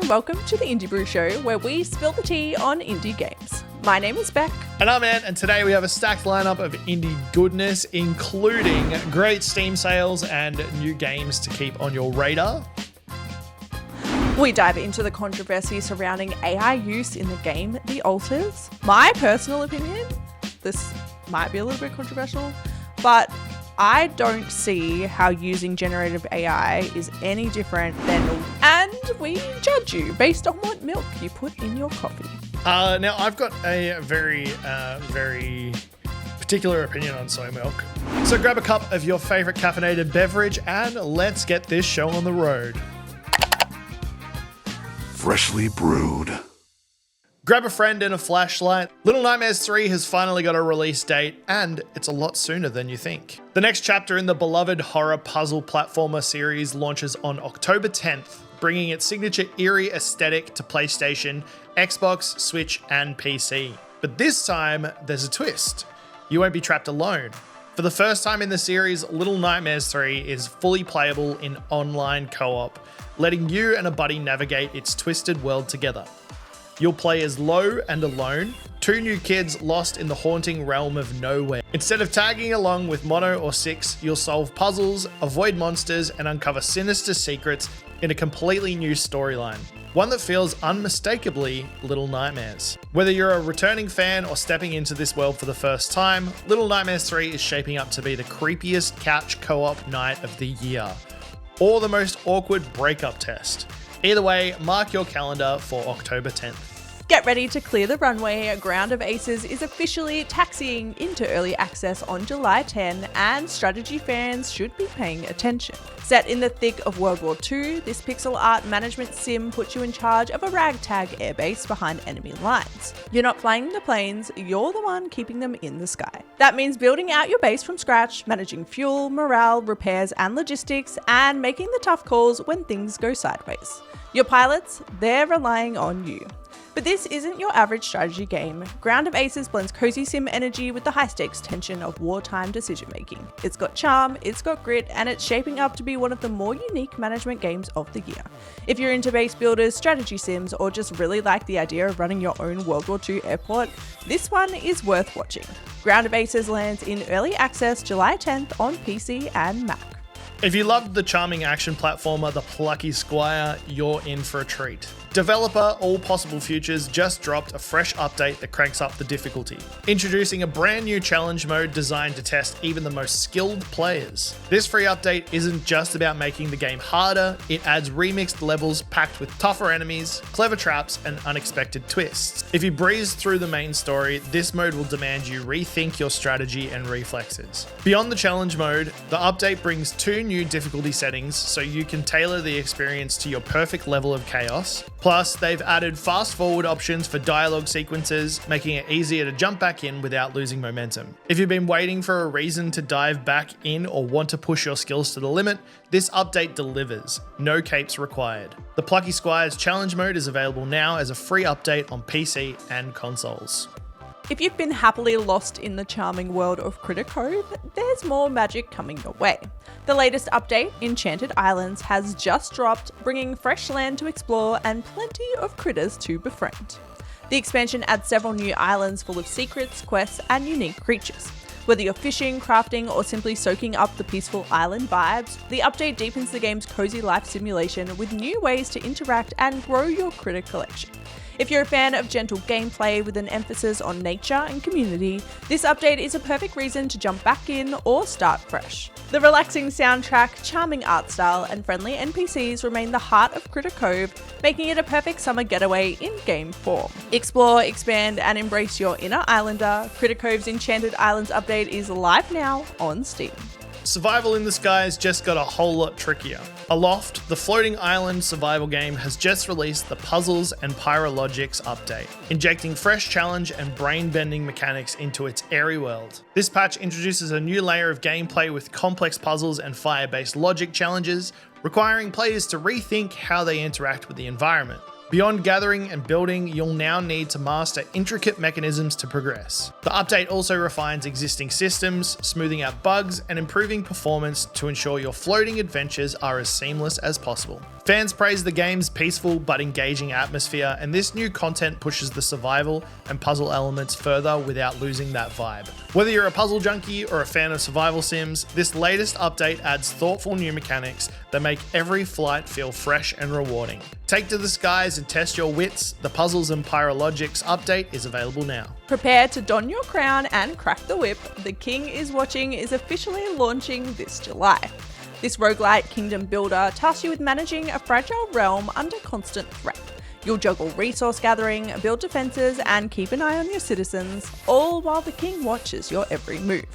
welcome to the Indie Brew Show, where we spill the tea on indie games. My name is Beck. And I'm Ant, and today we have a stacked lineup of indie goodness, including great Steam sales and new games to keep on your radar. We dive into the controversy surrounding AI use in the game The Alters. My personal opinion, this might be a little bit controversial, but I don't see how using generative AI is any different than, and we judge you based on what milk you put in your coffee. Now, I've got a very particular opinion on soy milk. So grab a cup of your favorite caffeinated beverage and let's get this show on the road. Freshly brewed. Grab a friend and a flashlight. Little Nightmares 3 has finally got a release date, and it's a lot sooner than you think. The next chapter in the beloved horror puzzle platformer series launches on October 10th, bringing its signature eerie aesthetic to PlayStation, Xbox, Switch, and PC. But this time, there's a twist. You won't be trapped alone. For the first time in the series, Little Nightmares 3 is fully playable in online co-op, letting you and a buddy navigate its twisted world together. You'll play as Lo and Alone, two new kids lost in the haunting realm of nowhere. Instead of tagging along with Mono or Six, you'll solve puzzles, avoid monsters, and uncover sinister secrets in a completely new storyline. One that feels unmistakably Little Nightmares. Whether you're a returning fan or stepping into this world for the first time, Little Nightmares 3 is shaping up to be the creepiest couch co-op night of the year, or the most awkward breakup test. Either way, mark your calendar for October 10th. Get ready to clear the runway. Ground of Aces is officially taxiing into early access on July 10, and strategy fans should be paying attention. Set in the thick of World War II, this pixel art management sim puts you in charge of a ragtag airbase behind enemy lines. You're not flying the planes, you're the one keeping them in the sky. That means building out your base from scratch, managing fuel, morale, repairs, and logistics, and making the tough calls when things go sideways. Your pilots, they're relying on you. But this isn't your average strategy game. Ground of Aces blends cozy sim energy with the high-stakes tension of wartime decision-making. It's got charm, it's got grit, and it's shaping up to be one of the more unique management games of the year. If you're into base builders, strategy sims, or just really like the idea of running your own World War II airport, this one is worth watching. Ground of Aces lands in early access July 10th on PC and Mac. If you loved the charming action platformer The Plucky Squire, you're in for a treat. Developer All Possible Futures just dropped a fresh update that cranks up the difficulty, introducing a brand new challenge mode designed to test even the most skilled players. This free update isn't just about making the game harder, it adds remixed levels packed with tougher enemies, clever traps, and unexpected twists. If you breeze through the main story, this mode will demand you rethink your strategy and reflexes. Beyond the challenge mode, the update brings two new difficulty settings so you can tailor the experience to your perfect level of chaos. Plus, they've added fast-forward options for dialogue sequences, making it easier to jump back in without losing momentum. If you've been waiting for a reason to dive back in or want to push your skills to the limit, this update delivers. No capes required. The Plucky Squire's challenge mode is available now as a free update on PC and consoles. If you've been happily lost in the charming world of Critter Cove, there's more magic coming your way. The latest update, Enchanted Islands, has just dropped, bringing fresh land to explore and plenty of critters to befriend. The expansion adds several new islands full of secrets, quests, and unique creatures. Whether you're fishing, crafting, or simply soaking up the peaceful island vibes, the update deepens the game's cozy life simulation with new ways to interact and grow your critter collection. If you're a fan of gentle gameplay with an emphasis on nature and community, this update is a perfect reason to jump back in or start fresh. The relaxing soundtrack, charming art style, and friendly NPCs remain the heart of Critter Cove, making it a perfect summer getaway in game form. Explore, expand, and embrace your inner islander. Critter Cove's Enchanted Islands update is live now on Steam. Survival in the Skies just got a whole lot trickier. Aloft, the floating island survival game has just released the Puzzles and Pyrologics update, injecting fresh challenge and brain-bending mechanics into its airy world. This patch introduces a new layer of gameplay with complex puzzles and fire-based logic challenges, requiring players to rethink how they interact with the environment. Beyond gathering and building, you'll now need to master intricate mechanisms to progress. The update also refines existing systems, smoothing out bugs, and improving performance to ensure your floating adventures are as seamless as possible. Fans praise the game's peaceful but engaging atmosphere, and this new content pushes the survival and puzzle elements further without losing that vibe. Whether you're a puzzle junkie or a fan of survival sims, this latest update adds thoughtful new mechanics that make every flight feel fresh and rewarding. Take to the skies and test your wits. The Puzzles and Pyrologics update is available now. Prepare to don your crown and crack the whip. The King is Watching is officially launching this July. This roguelite kingdom builder tasks you with managing a fragile realm under constant threat. You'll juggle resource gathering, build defenses, and keep an eye on your citizens, all while the King watches your every move.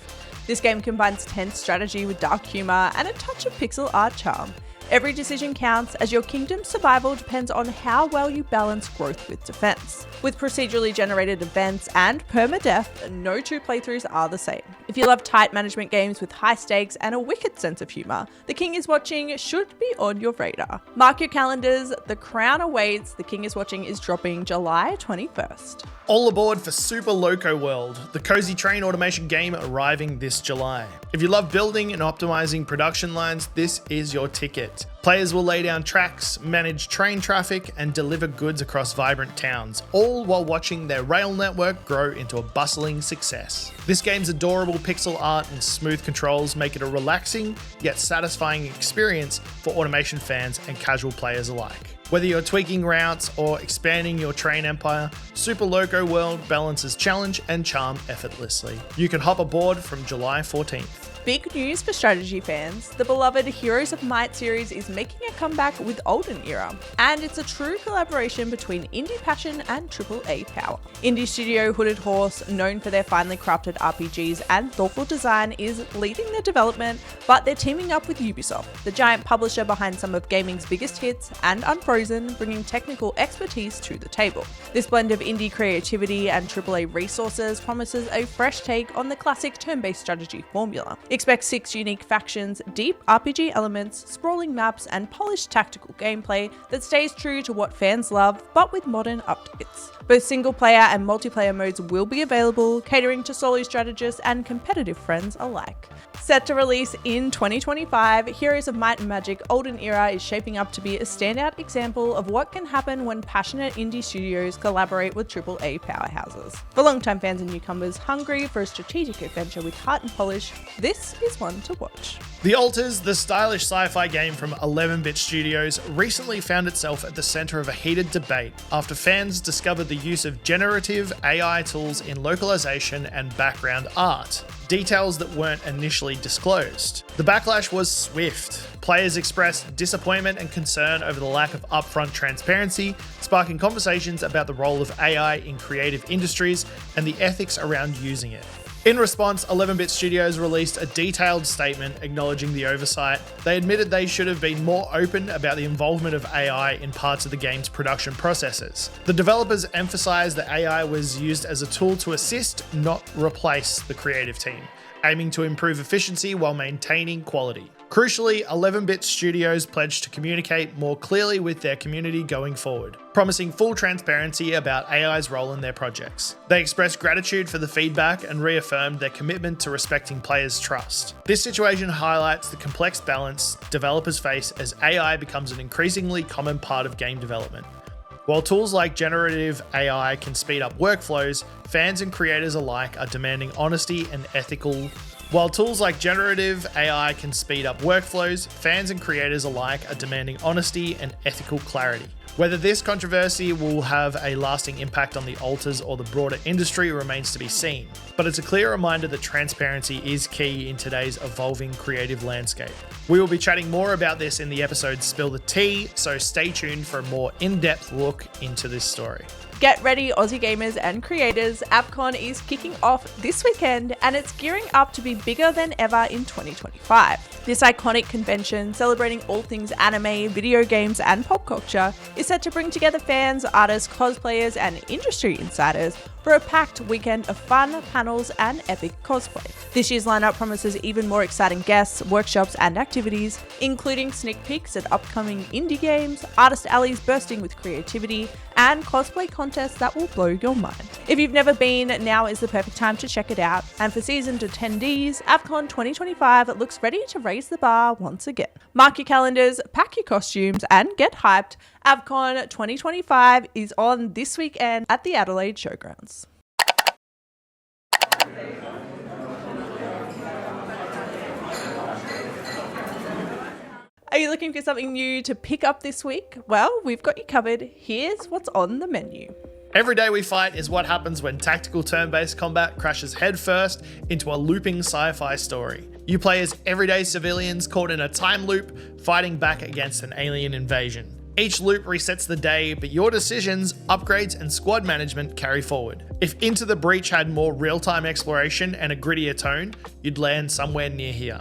This game combines tense strategy with dark humour and a touch of pixel art charm. Every decision counts, as your kingdom's survival depends on how well you balance growth with defense. With procedurally generated events and permadeath, no two playthroughs are the same. If you love tight management games with high stakes and a wicked sense of humour, The King is Watching should be on your radar. Mark your calendars, the crown awaits. The King is Watching is dropping July 21st. All aboard for Super Loco World, the cozy train automation game arriving this July. If you love building and optimizing production lines, this is your ticket. Players will lay down tracks, manage train traffic, and deliver goods across vibrant towns, all while watching their rail network grow into a bustling success. This game's adorable pixel art and smooth controls make it a relaxing yet satisfying experience for automation fans and casual players alike. Whether you're tweaking routes or expanding your train empire, Super Loco World balances challenge and charm effortlessly. You can hop aboard from July 14th. Big news for strategy fans. The beloved Heroes of Might series is making a comeback with Olden Era, and it's a true collaboration between indie passion and AAA power. Indie studio Hooded Horse, known for their finely crafted RPGs and thoughtful design, is leading their development, but they're teaming up with Ubisoft, the giant publisher behind some of gaming's biggest hits, and Unfrozen, bringing technical expertise to the table. This blend of indie creativity and AAA resources promises a fresh take on the classic turn-based strategy formula. Expect 6 unique factions, deep RPG elements, sprawling maps, and polished tactical gameplay that stays true to what fans love, but with modern updates. Both single-player and multiplayer modes will be available, catering to solo strategists and competitive friends alike. Set to release in 2025, Heroes of Might and Magic Olden Era is shaping up to be a standout example of what can happen when passionate indie studios collaborate with AAA powerhouses. For longtime fans and newcomers hungry for a strategic adventure with heart and polish, this is one to watch. The Alters, the stylish sci-fi game from 11-Bit Studios, recently found itself at the center of a heated debate after fans discovered the use of generative AI tools in localization and background art, details that weren't initially disclosed. The backlash was swift. Players expressed disappointment and concern over the lack of upfront transparency, sparking conversations about the role of AI in creative industries and the ethics around using it. In response, 11-Bit Studios released a detailed statement acknowledging the oversight. They admitted they should have been more open about the involvement of AI in parts of the game's production processes. The developers emphasized that AI was used as a tool to assist, not replace, the creative team, aiming to improve efficiency while maintaining quality. Crucially, 11-Bit Studios pledged to communicate more clearly with their community going forward, promising full transparency about AI's role in their projects. They expressed gratitude for the feedback and reaffirmed their commitment to respecting players' trust. This situation highlights the complex balance developers face as AI becomes an increasingly common part of game development. While tools like generative AI can speed up workflows, fans and creators alike are demanding honesty and ethical clarity. Whether this controversy will have a lasting impact on the Alters or the broader industry remains to be seen, but it's a clear reminder that transparency is key in today's evolving creative landscape. We will be chatting more about this in the episode Spill the Tea, so stay tuned for a more in-depth look into this story. Get ready, Aussie gamers and creators. AppCon is kicking off this weekend, and it's gearing up to be bigger than ever in 2025. This iconic convention, celebrating all things anime, video games, and pop culture, is set to bring together fans, artists, cosplayers, and industry insiders for a packed weekend of fun, panels, and epic cosplay. This year's lineup promises even more exciting guests, workshops, and activities, including sneak peeks at upcoming indie games, artist alleys bursting with creativity, and cosplay contests that will blow your mind. If you've never been, now is the perfect time to check it out. And for seasoned attendees, AvCon 2025 looks ready to raise the bar once again. Mark your calendars, pack your costumes, and get hyped. AvCon 2025 is on this weekend at the Adelaide Showgrounds. Are you looking for something new to pick up this week? Well, we've got you covered. Here's what's on the menu. Every Day We Fight is what happens when tactical turn-based combat crashes headfirst into a looping sci-fi story. You play as everyday civilians caught in a time loop, fighting back against an alien invasion. Each loop resets the day, but your decisions, upgrades, and squad management carry forward. If Into the Breach had more real-time exploration and a grittier tone, you'd land somewhere near here.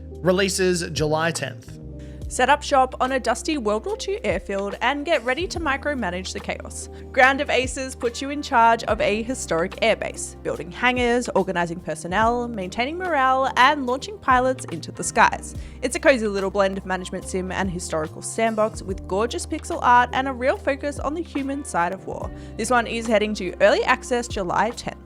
Releases July 10th. Set up shop on a dusty World War II airfield and get ready to micromanage the chaos. Ground of Aces puts you in charge of a historic airbase, building hangars, organising personnel, maintaining morale, and launching pilots into the skies. It's a cozy little blend of management sim and historical sandbox with gorgeous pixel art and a real focus on the human side of war. This one is heading to early access July 10th.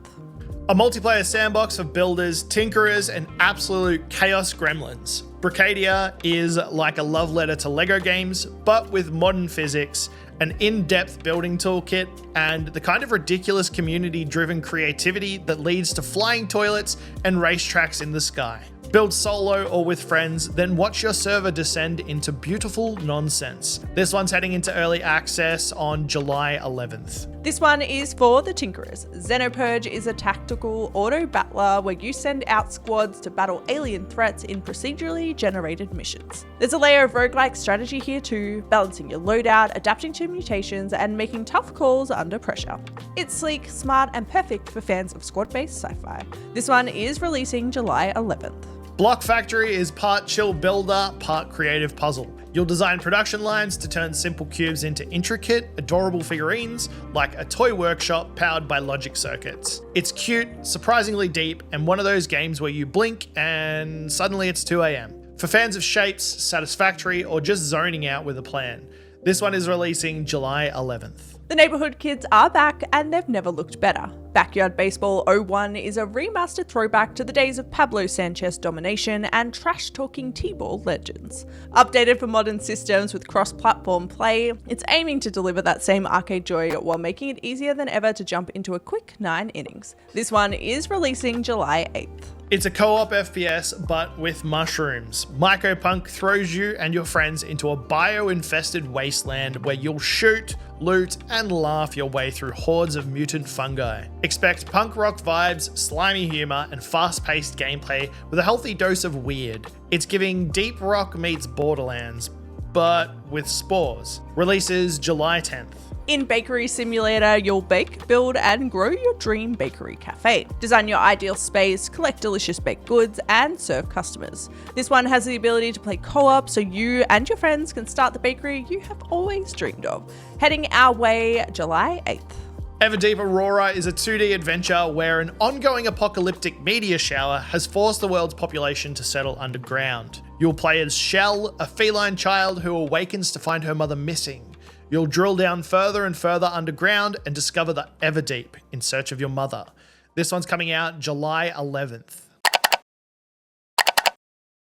A multiplayer sandbox for builders, tinkerers, and absolute chaos gremlins. Bricadia is like a love letter to LEGO games, but with modern physics, an in-depth building toolkit, and the kind of ridiculous community-driven creativity that leads to flying toilets and racetracks in the sky. Build solo or with friends, then watch your server descend into beautiful nonsense. This one's heading into early access on July 11th. This one is for the Tinkerers. Xenopurge is a tactical auto battler where you send out squads to battle alien threats in procedurally generated missions. There's a layer of roguelike strategy here too, balancing your loadout, adapting to mutations, and making tough calls under pressure. It's sleek, smart, and perfect for fans of squad-based sci-fi. This one is releasing July 11th. Block Factory is part chill builder, part creative puzzle. You'll design production lines to turn simple cubes into intricate, adorable figurines, like a toy workshop powered by logic circuits. It's cute, surprisingly deep, and one of those games where you blink and suddenly it's 2 a.m. For fans of shapes, Satisfactory, or just zoning out with a plan, this one is releasing July 11th. The Neighborhood Kids are back and they've never looked better. Backyard Baseball 01 is a remastered throwback to the days of Pablo Sanchez domination and trash-talking T-ball legends. Updated for modern systems with cross-platform play, it's aiming to deliver that same arcade joy while making it easier than ever to jump into a quick 9 innings. This one is releasing July 8th. It's a co-op FPS, but with mushrooms. Mycopunk throws you and your friends into a bio-infested wasteland where you'll shoot, loot, and laugh your way through hordes of mutant fungi. Expect punk rock vibes, slimy humor, and fast-paced gameplay with a healthy dose of weird. It's giving Deep Rock meets Borderlands, but with spores. Releases July 10th. In Bakery Simulator, you'll bake, build, and grow your dream bakery cafe. Design your ideal space, collect delicious baked goods, and serve customers. This one has the ability to play co-op so you and your friends can start the bakery you have always dreamed of. Heading our way July 8th. Everdeep Aurora is a 2D adventure where an ongoing apocalyptic meteor shower has forced the world's population to settle underground. You'll play as Shell, a feline child who awakens to find her mother missing. You'll drill down further and further underground and discover the Everdeep in search of your mother. This one's coming out July 11th.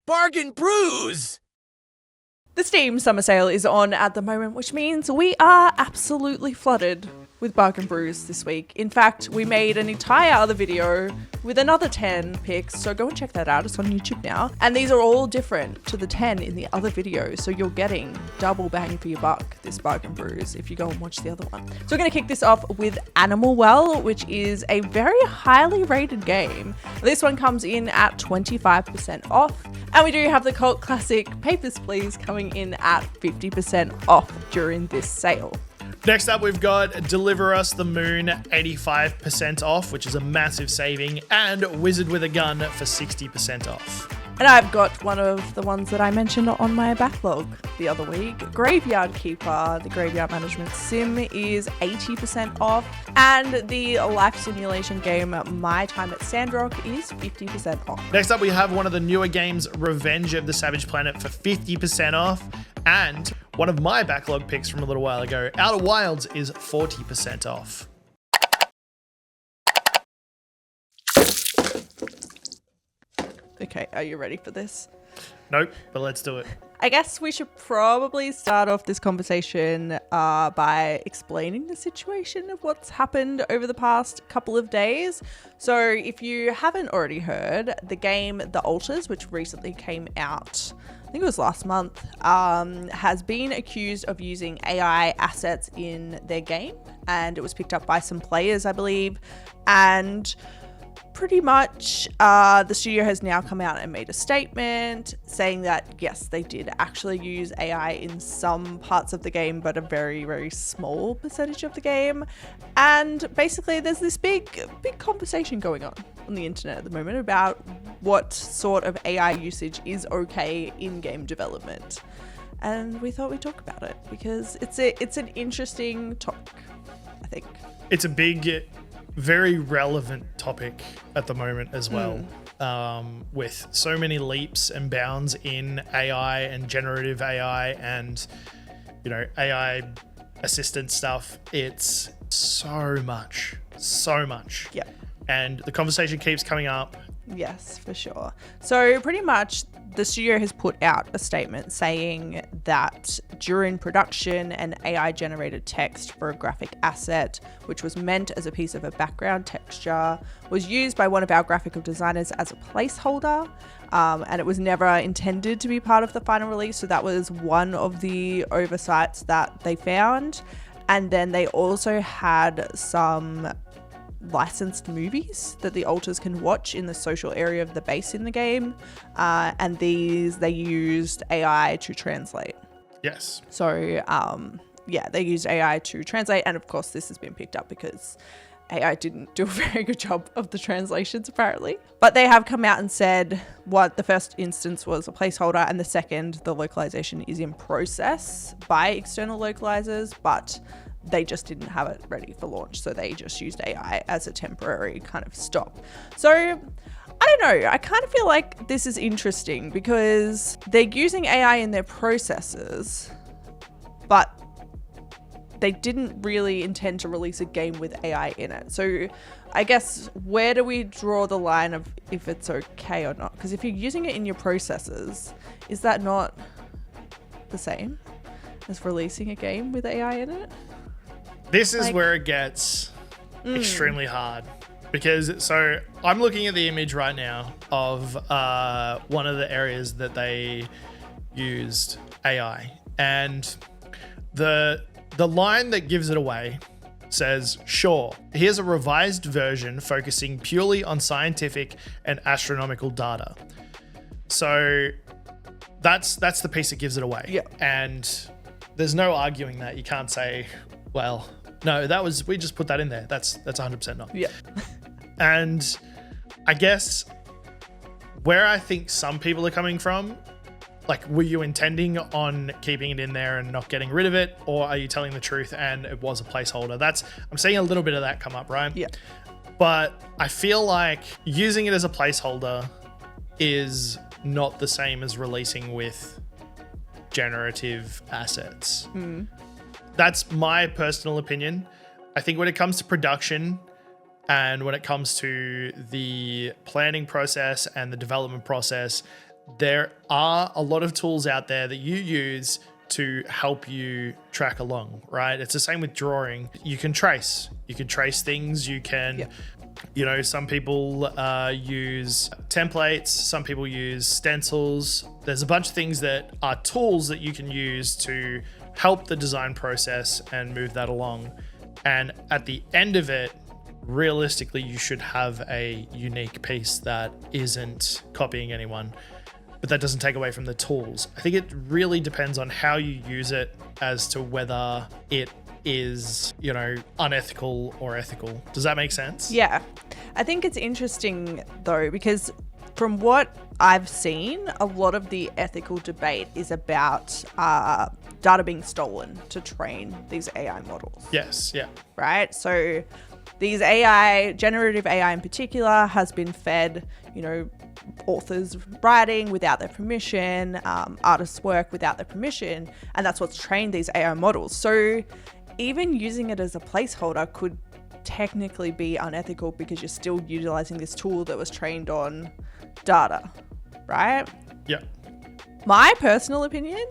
Bargain Brews! The Steam Summer Sale is on at the moment, which means we are absolutely flooded with bargain brews this week. In fact, we made an entire other video with another 10 picks, so go and check that out. It's on YouTube now. And these are all different to the 10 in the other video, so you're getting double bang for your buck, this bargain brews, if you go and watch the other one. So we're going to kick this off with Animal Well, which is a very highly rated game. This one comes in at 25% off. And we do have the cult classic Papers, Please coming in at 50% off during this sale. Next up, we've got Deliver Us the Moon, 85% off, which is a massive saving, and Wizard with a Gun for 60% off. And I've got one of the ones that I mentioned on my backlog the other week. Graveyard Keeper, the graveyard management sim, is 80% off. And the life simulation game My Time at Sandrock is 50% off. Next up, we have one of the newer games, Revenge of the Savage Planet, for 50% off. And one of my backlog picks from a little while ago, Outer Wilds, is 40% off. Okay, are you ready for this? Nope, but let's do it. I guess we should probably start off this conversation by explaining the situation of what's happened over the past couple of days. So if you haven't already heard, the game The Alters, which recently came out, I think it was last month, has been accused of using AI assets in their game. And it was picked up by some players, I believe. And pretty much the studio has now come out and made a statement saying that yes, they did actually use AI in some parts of the game, but a very, very small percentage of the game. And basically there's this big conversation going on the internet at the moment about what sort of AI usage is okay in game development. And we thought we'd talk about it because it's an interesting topic, I think. It's a big, very relevant topic at the moment as well, with so many leaps and bounds in AI and generative AI and, you know, AI assistant stuff. It's so much. Yeah. And the conversation keeps coming up. Yes, for sure. So pretty much the studio has put out a statement saying that during production, an AI generated text for a graphic asset, which was meant as a piece of a background texture, was used by one of our graphical designers as a placeholder. And it was never intended to be part of the final release. So that was one of the oversights that they found. And then they also had some licensed movies that the alters can watch in the social area of the base in the game, and these they used AI to translate. Yes. So they used AI to translate, and of course this has been picked up because AI didn't do a very good job of the translations apparently. But they have come out and said what the first instance was a placeholder, and the second, the localization is in process by external localizers, but they just didn't have it ready for launch, so they just used AI as a temporary kind of stop. So I don't know, I kind of feel like this is interesting because they're using AI in their processes, but they didn't really intend to release a game with AI in it. So I guess where do we draw the line of if it's okay or not? Because if you're using it in your processes, is that not the same as releasing a game with AI in it? This is where it gets extremely hard, because so I'm looking at the image right now of one of the areas that they used AI, and the line that gives it away says, "Sure, here's a revised version focusing purely on scientific and astronomical data." So that's the piece that gives it away. Yeah. And there's no arguing that. You can't say, well, no, we just put that in there. That's 100% not. Yeah. And I guess where I think some people are coming from, like, were you intending on keeping it in there and not getting rid of it? Or are you telling the truth and it was a placeholder? I'm seeing a little bit of that come up, right? Yeah. But I feel like using it as a placeholder is not the same as releasing with generative assets. That's my personal opinion. I think when it comes to production and when it comes to the planning process and the development process, there are a lot of tools out there that you use to help you track along, right? It's the same with drawing. You can trace things. You can, some people use templates. Some people use stencils. There's a bunch of things that are tools that you can use to help the design process and move that along. And at the end of it, realistically, you should have a unique piece that isn't copying anyone, but that doesn't take away from the tools. I think it really depends on how you use it as to whether it is, unethical or ethical. Does that make sense? Yeah. I think it's interesting though, because From what I've seen, a lot of the ethical debate is about data being stolen to train these AI models. Yes, yeah. Right? So these AI, generative AI in particular, has been fed, authors writing without their permission, artists' work without their permission, and that's what's trained these AI models. So even using it as a placeholder could technically be unethical because you're still utilizing this tool that was trained on data, right? Yeah. My personal opinion,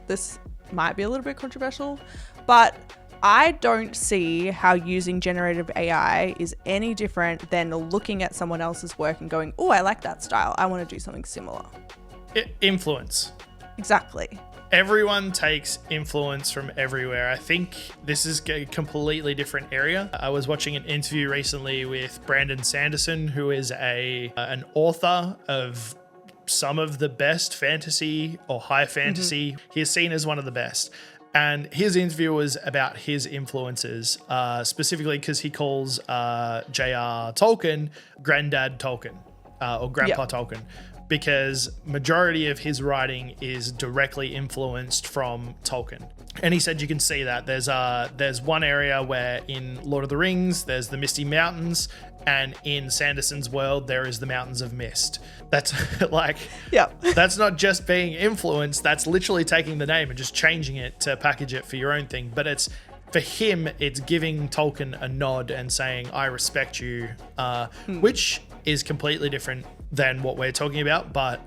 this might be a little bit controversial, but I don't see how using generative AI is any different than looking at someone else's work and going, oh, I like that style. I want to do something similar. Influence. Exactly. Everyone takes influence from everywhere. I think this is a completely different area. I was watching an interview recently with Brandon Sanderson, who is an author of some of the best fantasy or high fantasy. He is seen as one of the best. And his interview was about his influences, specifically because he calls J.R. Tolkien Granddad Tolkien or Grandpa Tolkien, because majority of his writing is directly influenced from Tolkien. And he said you can see that. There's one area where in Lord of the Rings, there's the Misty Mountains, and in Sanderson's world, there is the Mountains of Mist. That's that's not just being influenced, that's literally taking the name and just changing it to package it for your own thing. But it's, for him, it's giving Tolkien a nod and saying, I respect you, which is completely different than what we're talking about. But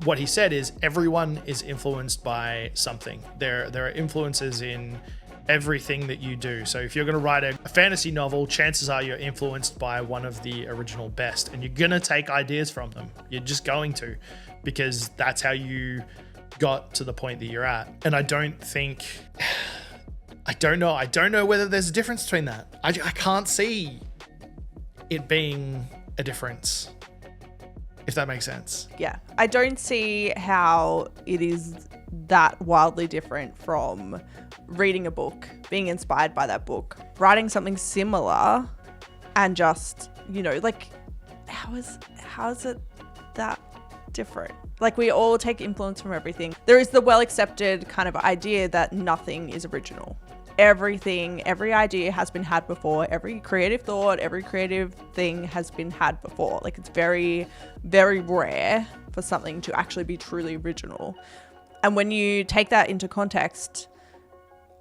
what he said is everyone is influenced by something. There are influences in everything that you do. So if you're going to write a fantasy novel, chances are you're influenced by one of the original best, and you're going to take ideas from them. You're just going to, because that's how you got to the point that you're at. And I don't know whether there's a difference between that. I can't see it being a difference, if that makes sense. Yeah. I don't see how it is that wildly different from reading a book, being inspired by that book, writing something similar, and just, how is it that different? Like, we all take influence from everything. There is the well-accepted kind of idea that nothing is original. Every idea has been had before. Every creative thought, every creative thing has been had before. Like, it's very, very rare for something to actually be truly original. And when you take that into context,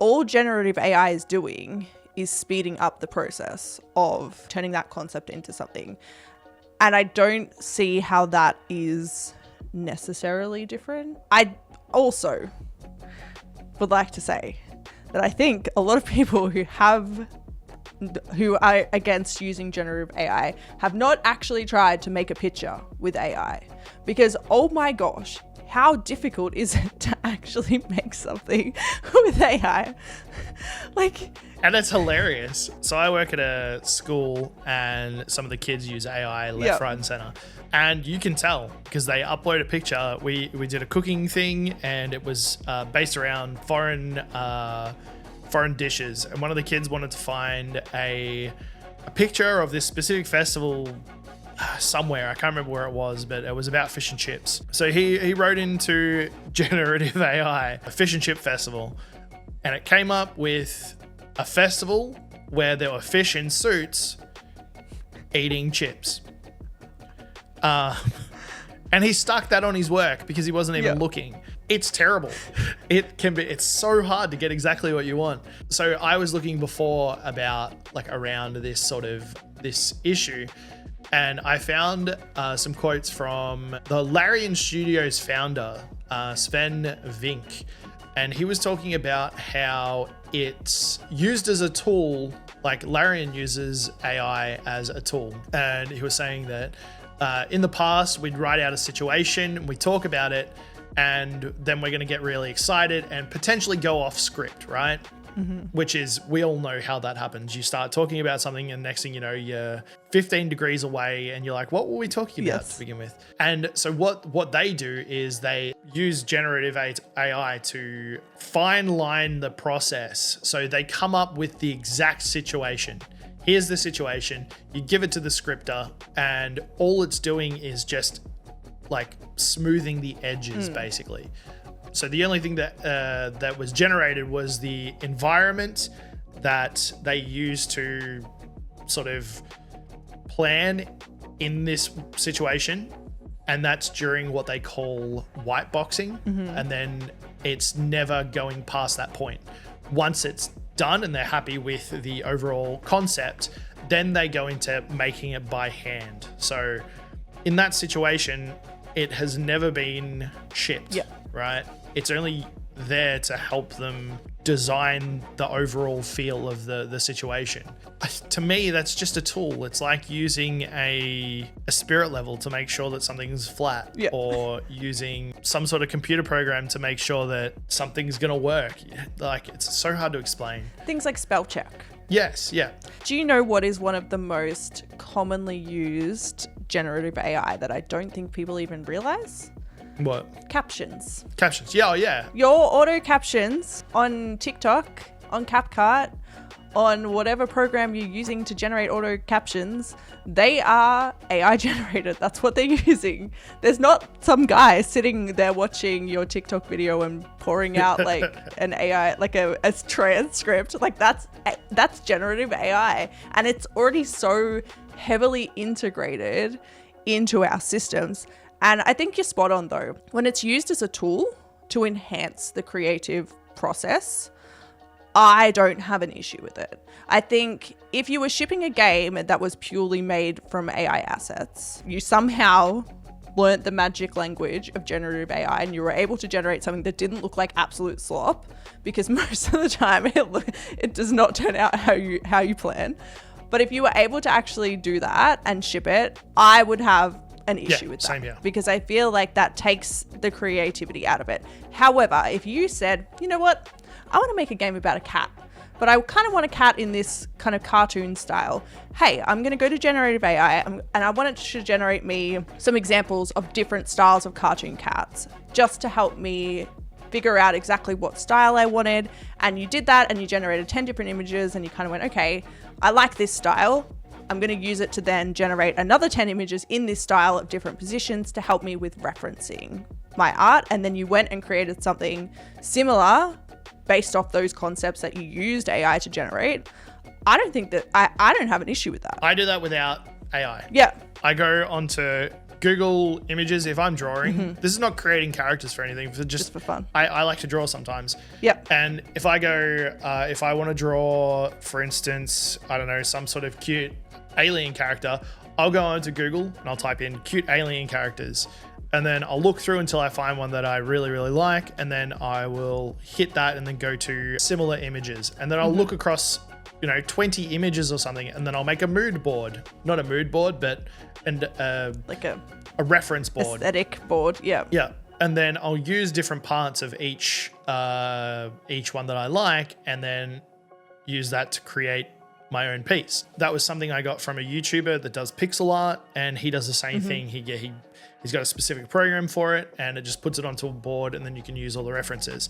all generative AI is doing is speeding up the process of turning that concept into something. And I don't see how that is necessarily different. I also would like to say that I think a lot of people who are against using generative AI have not actually tried to make a picture with AI, because, oh my gosh, how difficult is it to actually make something with AI? And it's hilarious. So I work at a school, and some of the kids use AI left, right, and center. And you can tell because they upload a picture. We did a cooking thing, and it was based around foreign dishes. And one of the kids wanted to find a picture of this specific festival somewhere. I can't remember where it was, but it was about fish and chips. So he wrote into generative AI a fish and chip festival, and it came up with a festival where there were fish in suits eating chips. And he stuck that on his work because he wasn't even looking. It's terrible. It's so hard to get exactly what you want. So I was looking before about around this issue, and I found some quotes from the Larian Studios founder, Sven Vink. And he was talking about how it's used as a tool, like Larian uses AI as a tool. And he was saying that in the past, we'd write out a situation, we talk about it, and then we're going to get really excited and potentially go off script, right? Mm-hmm. Which is, we all know how that happens. You start talking about something, and next thing you know, you're 15 degrees away, and you're like, what were we talking about to begin with? And so what they do is they use generative AI to fine line the process. So they come up with the exact situation. Here's the situation. You give it to the scripter, and all it's doing is just like smoothing the edges basically. So the only thing that was generated was the environment that they used to sort of plan in this situation, and that's during what they call white boxing, and then it's never going past that point. Once it's done and they're happy with the overall concept, then they go into making it by hand. So in that situation, it has never been shipped, right? It's only there to help them design the overall feel of the situation. To me, that's just a tool. It's like using a spirit level to make sure that something's flat, or using some sort of computer program to make sure that something's gonna work. Like, it's so hard to explain. Things like spell check. Yes, yeah. Do you know what is one of the most commonly used generative AI that I don't think people even realize? What? Captions. Captions. Yeah, oh yeah. Your auto captions on TikTok, on CapCut, on whatever program you're using to generate auto captions, they are AI generated. That's what they're using. There's not some guy sitting there watching your TikTok video and pouring out like an AI, like a transcript. Like that's generative AI, and it's already so heavily integrated into our systems. And I think you're spot on though. When it's used as a tool to enhance the creative process, I don't have an issue with it. I think if you were shipping a game that was purely made from AI assets, you somehow learnt the magic language of generative AI and you were able to generate something that didn't look like absolute slop, because most of the time it does not turn out how you plan. But if you were able to actually do that and ship it, I would have an issue with that, same here. Because I feel like that takes the creativity out of it. However, if you said, you know what, I want to make a game about a cat, but I kind of want a cat in this kind of cartoon style. Hey, I'm going to go to generative AI and I want it to generate me some examples of different styles of cartoon cats just to help me figure out exactly what style I wanted. And you did that and you generated 10 different images and you kind of went, okay, I like this style. I'm going to use it to then generate another 10 images in this style of different positions to help me with referencing my art. And then you went and created something similar based off those concepts that you used AI to generate. I don't think that I don't have an issue with that. I do that without AI. Yeah. I go onto Google Images if I'm drawing. This is not creating characters for anything. Just for fun. I like to draw sometimes. Yep. And if I go, if I want to draw, for instance, I don't know, some sort of cute alien character, I'll go onto Google and I'll type in cute alien characters. And then I'll look through until I find one that I really, really like. And then I will hit that and then go to similar images. And then I'll look across, 20 images or something. And then I'll make a mood board. Not a mood board, but Like a reference board. aesthetic board. Yeah. Yeah. And then I'll use different parts of each one that I like, and then use that to create my own piece. That was something I got from a YouTuber that does pixel art, and he does the same thing. He's got a specific program for it, and it just puts it onto a board, and then you can use all the references.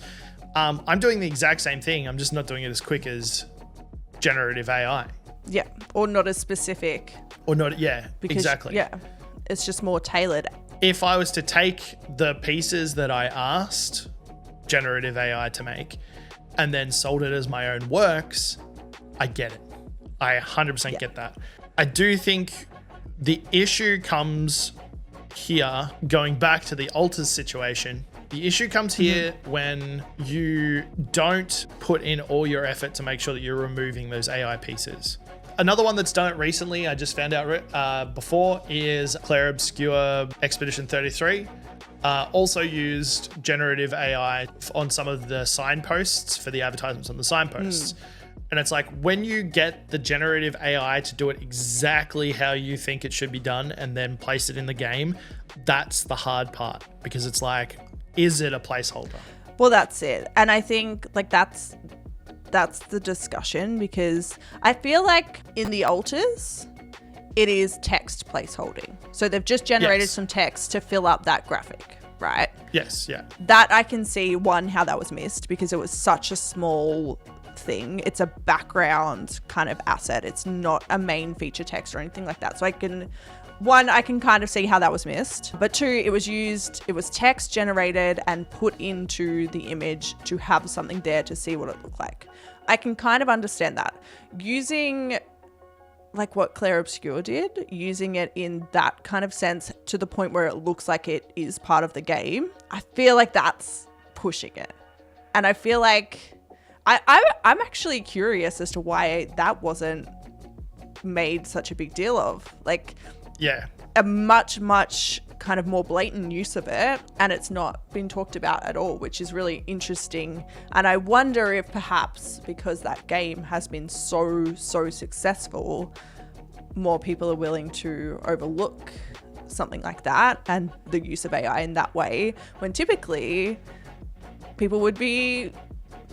I'm doing the exact same thing. I'm just not doing it as quick as generative AI. Yeah. Or not as specific. Or not, yeah, Because, exactly. Yeah. It's just more tailored. If I was to take the pieces that I asked generative AI to make and then sold it as my own works, I get it. I 100% get that. I do think the issue comes here, going back to the alters situation. The issue comes here when you don't put in all your effort to make sure that you're removing those AI pieces. Another one that's done it recently, I just found out before, is Claire Obscure Expedition 33. Also used generative AI on some of the signposts for the advertisements on the signposts. And it's like, when you get the generative AI to do it exactly how you think it should be done and then place it in the game, that's the hard part, because it's like, is it a placeholder? Well, that's it. And I think like that's the discussion, because I feel like in the alters, it is text placeholding. So they've just generated some text to fill up that graphic, right? Yes, yeah. That I can see, one, how that was missed, because it was such a small thing. It's a background kind of asset. It's not a main feature text or anything like that. So I can kind of see how that was missed. But two, it was text generated and put into the image to have something there to see what it looked like. I can kind of understand that. Using like what Claire Obscure did, using it in that kind of sense to the point where it looks like it is part of the game, I feel like that's pushing it. And I feel like I'm actually curious as to why that wasn't made such a big deal of. Like, yeah, a much kind of more blatant use of it, and it's not been talked about at all, which is really interesting. And I wonder if perhaps because that game has been so successful, more people are willing to overlook something like that and the use of AI in that way, when typically people would be,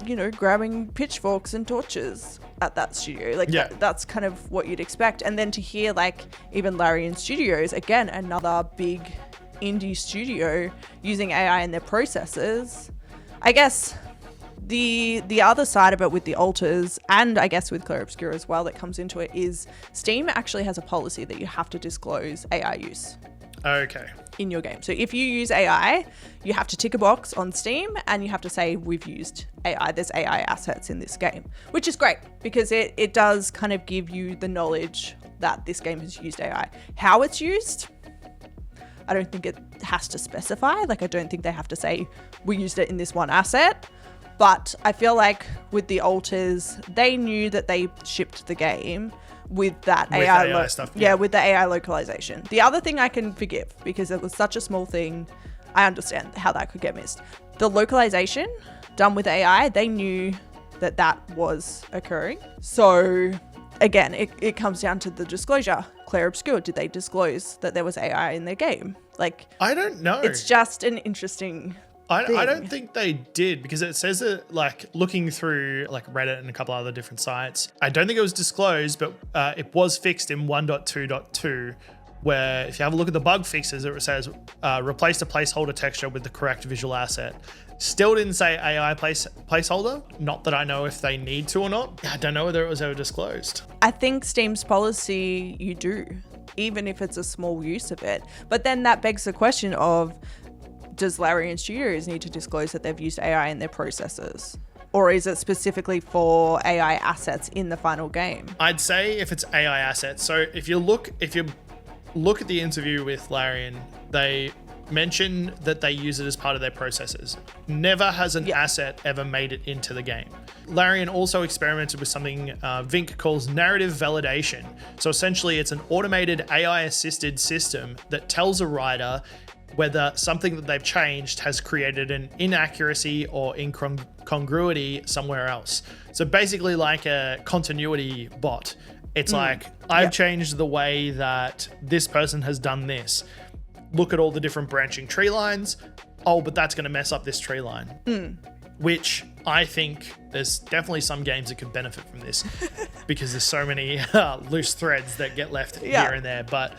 you know, grabbing pitchforks and torches at that studio. Like, yeah. That's kind of what you'd expect. And then to hear like even Larian Studios, again, another big indie studio using AI in their processes. I guess the other side of it with the alters, and I guess with Claire Obscure as well, that comes into it is Steam actually has a policy that you have to disclose AI use. Okay. In your game. So if you use AI, you have to tick a box on Steam and you have to say, we've used AI. There's AI assets in this game, which is great because it does kind of give you the knowledge that this game has used AI. How it's used, I don't think it has to specify. Like, I don't think they have to say, we used it in this one asset. But I feel like with the alters, they knew that they shipped the game with that AI stuff. Yeah, with the AI localization. The other thing I can forgive because it was such a small thing, I understand how that could get missed. The localization done with AI, they knew that that was occurring. So again, it comes down to the disclosure. Claire Obscure, did they disclose that there was AI in their game? Like, I don't know. It's just an interesting I don't think they did, because it says that, like, looking through like Reddit and a couple other different sites, I don't think it was disclosed, but it was fixed in 1.2.2, where if you have a look at the bug fixes, it says replace the placeholder texture with the correct visual asset. Still didn't say AI placeholder. Not that I know if they need to or not. I don't know whether it was ever disclosed. I think Steam's policy, you do, even if it's a small use of it. But then that begs the question of, does Larian Studios need to disclose that they've used AI in their processes? Or is it specifically for AI assets in the final game? I'd say if it's AI assets. So if you look at the interview with Larian, they mention that they use it as part of their processes. Never has an asset ever made it into the game. Larian also experimented with something Vink calls narrative validation. So essentially it's an automated AI-assisted system that tells a writer whether something that they've changed has created an inaccuracy or incongruity somewhere else. So basically like a continuity bot. It's like, I've changed the way that this person has done this. Look at all the different branching tree lines. Oh, but that's going to mess up this tree line. Which I think there's definitely some games that could benefit from this because there's so many loose threads that get left here and there. But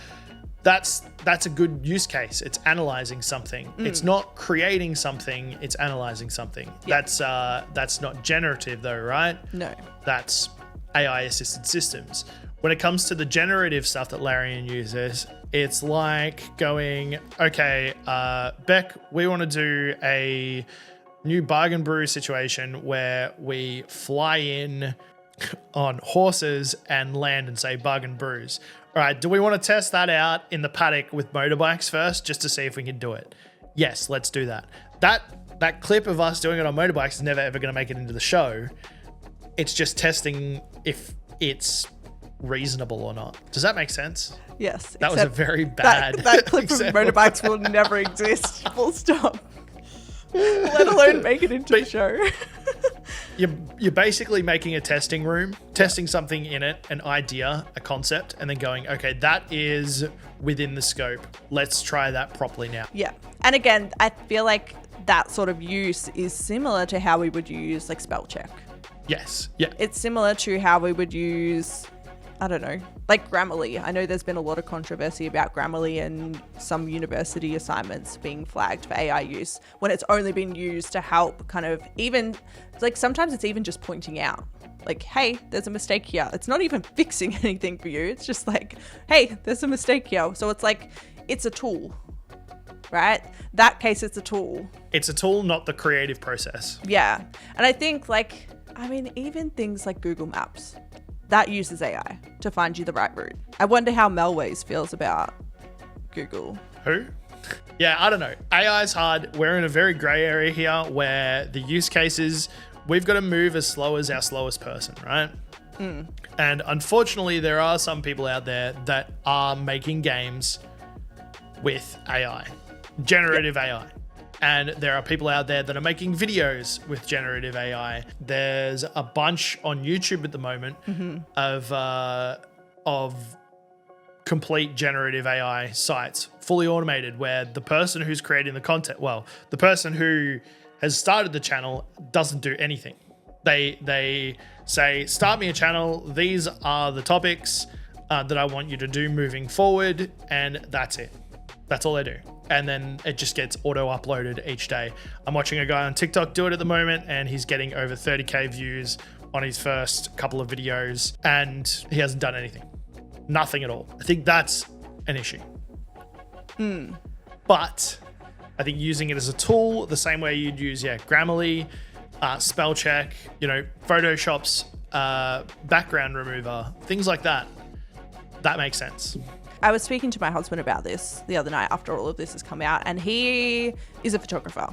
that's a good use case. It's analyzing something. It's not creating something. It's analyzing something. That's not generative though, right? No. That's AI assisted systems. When it comes to the generative stuff that Larian uses, it's like going, okay, Beck, we want to do a new bargain brew situation where we fly in on horses and land and say bargain brews. All right, do we want to test that out in the paddock with motorbikes first just to see if we can do it? Yes, let's do that. That clip of us doing it on motorbikes is never ever going to make it into the show. It's just testing if it's reasonable or not. Does that make sense? Yes. That was a very bad that clip of example. motorbikes will never exist. Full stop. Let alone make it into the show. You're basically making a testing room, testing something in it, an idea, a concept, and then going, okay, that is within the scope. Let's try that properly now. Yeah. And again, I feel like that sort of use is similar to how we would use like spell check. Yes. Yeah. It's similar to how we would use I don't know, like Grammarly. I know there's been a lot of controversy about Grammarly and some university assignments being flagged for AI use when it's only been used to help kind of even, like sometimes it's even just pointing out like, hey, there's a mistake here. It's not even fixing anything for you. It's just like, hey, there's a mistake here. So it's like, it's a tool, right? That case, it's a tool. It's a tool, not the creative process. Yeah. And I think like, I mean, even things like Google Maps, that uses AI to find you the right route. I wonder how Melways feels about Google. Who? Yeah, I don't know. AI is hard. We're in a very gray area here where the use cases, we've got to move as slow as our slowest person, right? And unfortunately, there are some people out there that are making games with AI, generative AI. And there are people out there that are making videos with generative AI. There's a bunch on YouTube at the moment of complete generative AI sites, fully automated, where the person who's creating the content, well, the person who has started the channel doesn't do anything. They say, start me a channel. These are the topics that I want you to do moving forward. And that's it. That's all they do. And then it just gets auto-uploaded each day. I'm watching a guy on TikTok do it at the moment, and he's getting over 30K views on his first couple of videos, and he hasn't done anything. Nothing at all. I think that's an issue. But I think using it as a tool, the same way you'd use, Grammarly, spell check, Photoshop's background remover, things like that, that makes sense. I was speaking to my husband about this the other night after all of this has come out, and he is a photographer.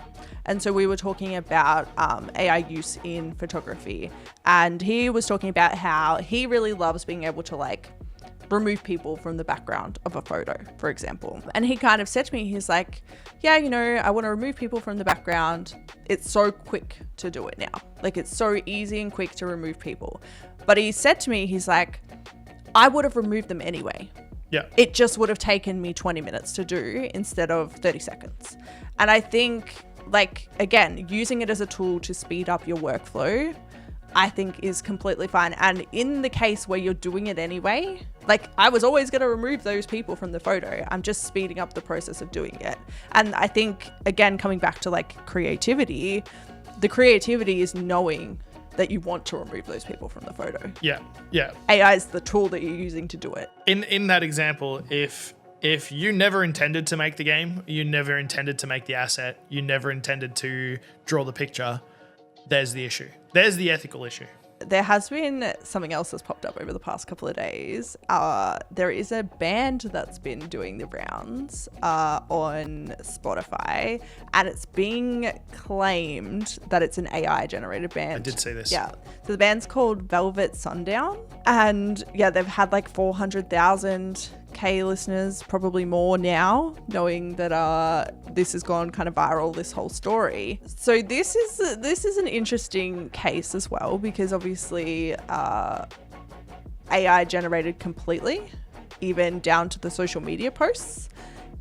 And so we were talking about AI use in photography, and he was talking about how he really loves being able to like remove people from the background of a photo, for example. And he kind of said to me, he's like, yeah, I want to remove people from the background. It's so quick to do it now. Like it's so easy and quick to remove people. But he said to me, he's like, I would have removed them anyway. Yeah. It just would have taken me 20 minutes to do instead of 30 seconds. And I think, like, again, using it as a tool to speed up your workflow, I think is completely fine. And in the case where you're doing it anyway, like I was always going to remove those people from the photo. I'm just speeding up the process of doing it. And I think, again, coming back to like creativity, the creativity is knowing that you want to remove those people from the photo. Yeah. AI is the tool that you're using to do it. In that example, if you never intended to make the game, you never intended to make the asset, you never intended to draw the picture, there's the issue. There's the ethical issue. There has been something else that's popped up over the past couple of days. There is a band that's been doing the rounds on Spotify, and it's being claimed that it's an AI generated band. I did see this. Yeah. So the band's called Velvet Sundown, and yeah, they've had like 400,000 listeners, probably more now, knowing that this has gone kind of viral, this whole story. So this is an interesting case as well, because obviously AI generated completely, even down to the social media posts,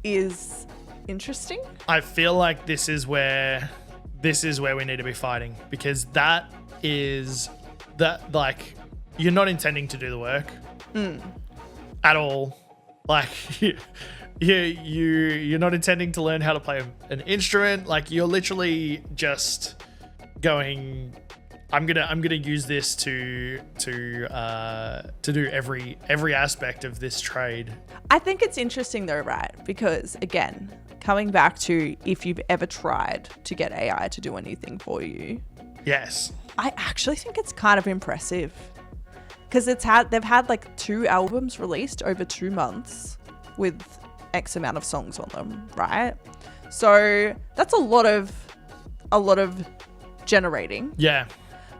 is interesting. I feel like this is where we need to be fighting, because that like you're not intending to do the work at all. Like you're not intending to learn how to play an instrument. Like you're literally just going, I'm gonna use this to do every aspect of this trade. I think it's interesting though, right? Because again, coming back to if you've ever tried to get AI to do anything for you. Yes. I actually think it's kind of impressive. Because they've had like 2 albums released over 2 months with X amount of songs on them, right? So that's a lot of generating. Yeah.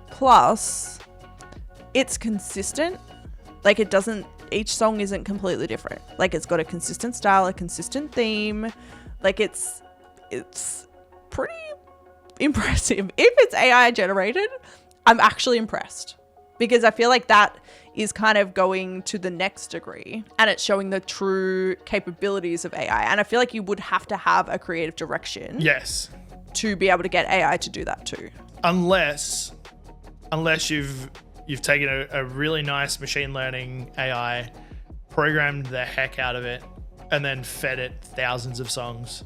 Plus, it's consistent. Like each song isn't completely different. Like it's got a consistent style, a consistent theme. Like it's pretty impressive. If it's AI generated, I'm actually impressed. Because I feel like that is kind of going to the next degree, and it's showing the true capabilities of AI. And I feel like you would have to have a creative direction. Yes. To be able to get AI to do that too. Unless you've you've taken a really nice machine learning AI, programmed the heck out of it, and then fed it thousands of songs,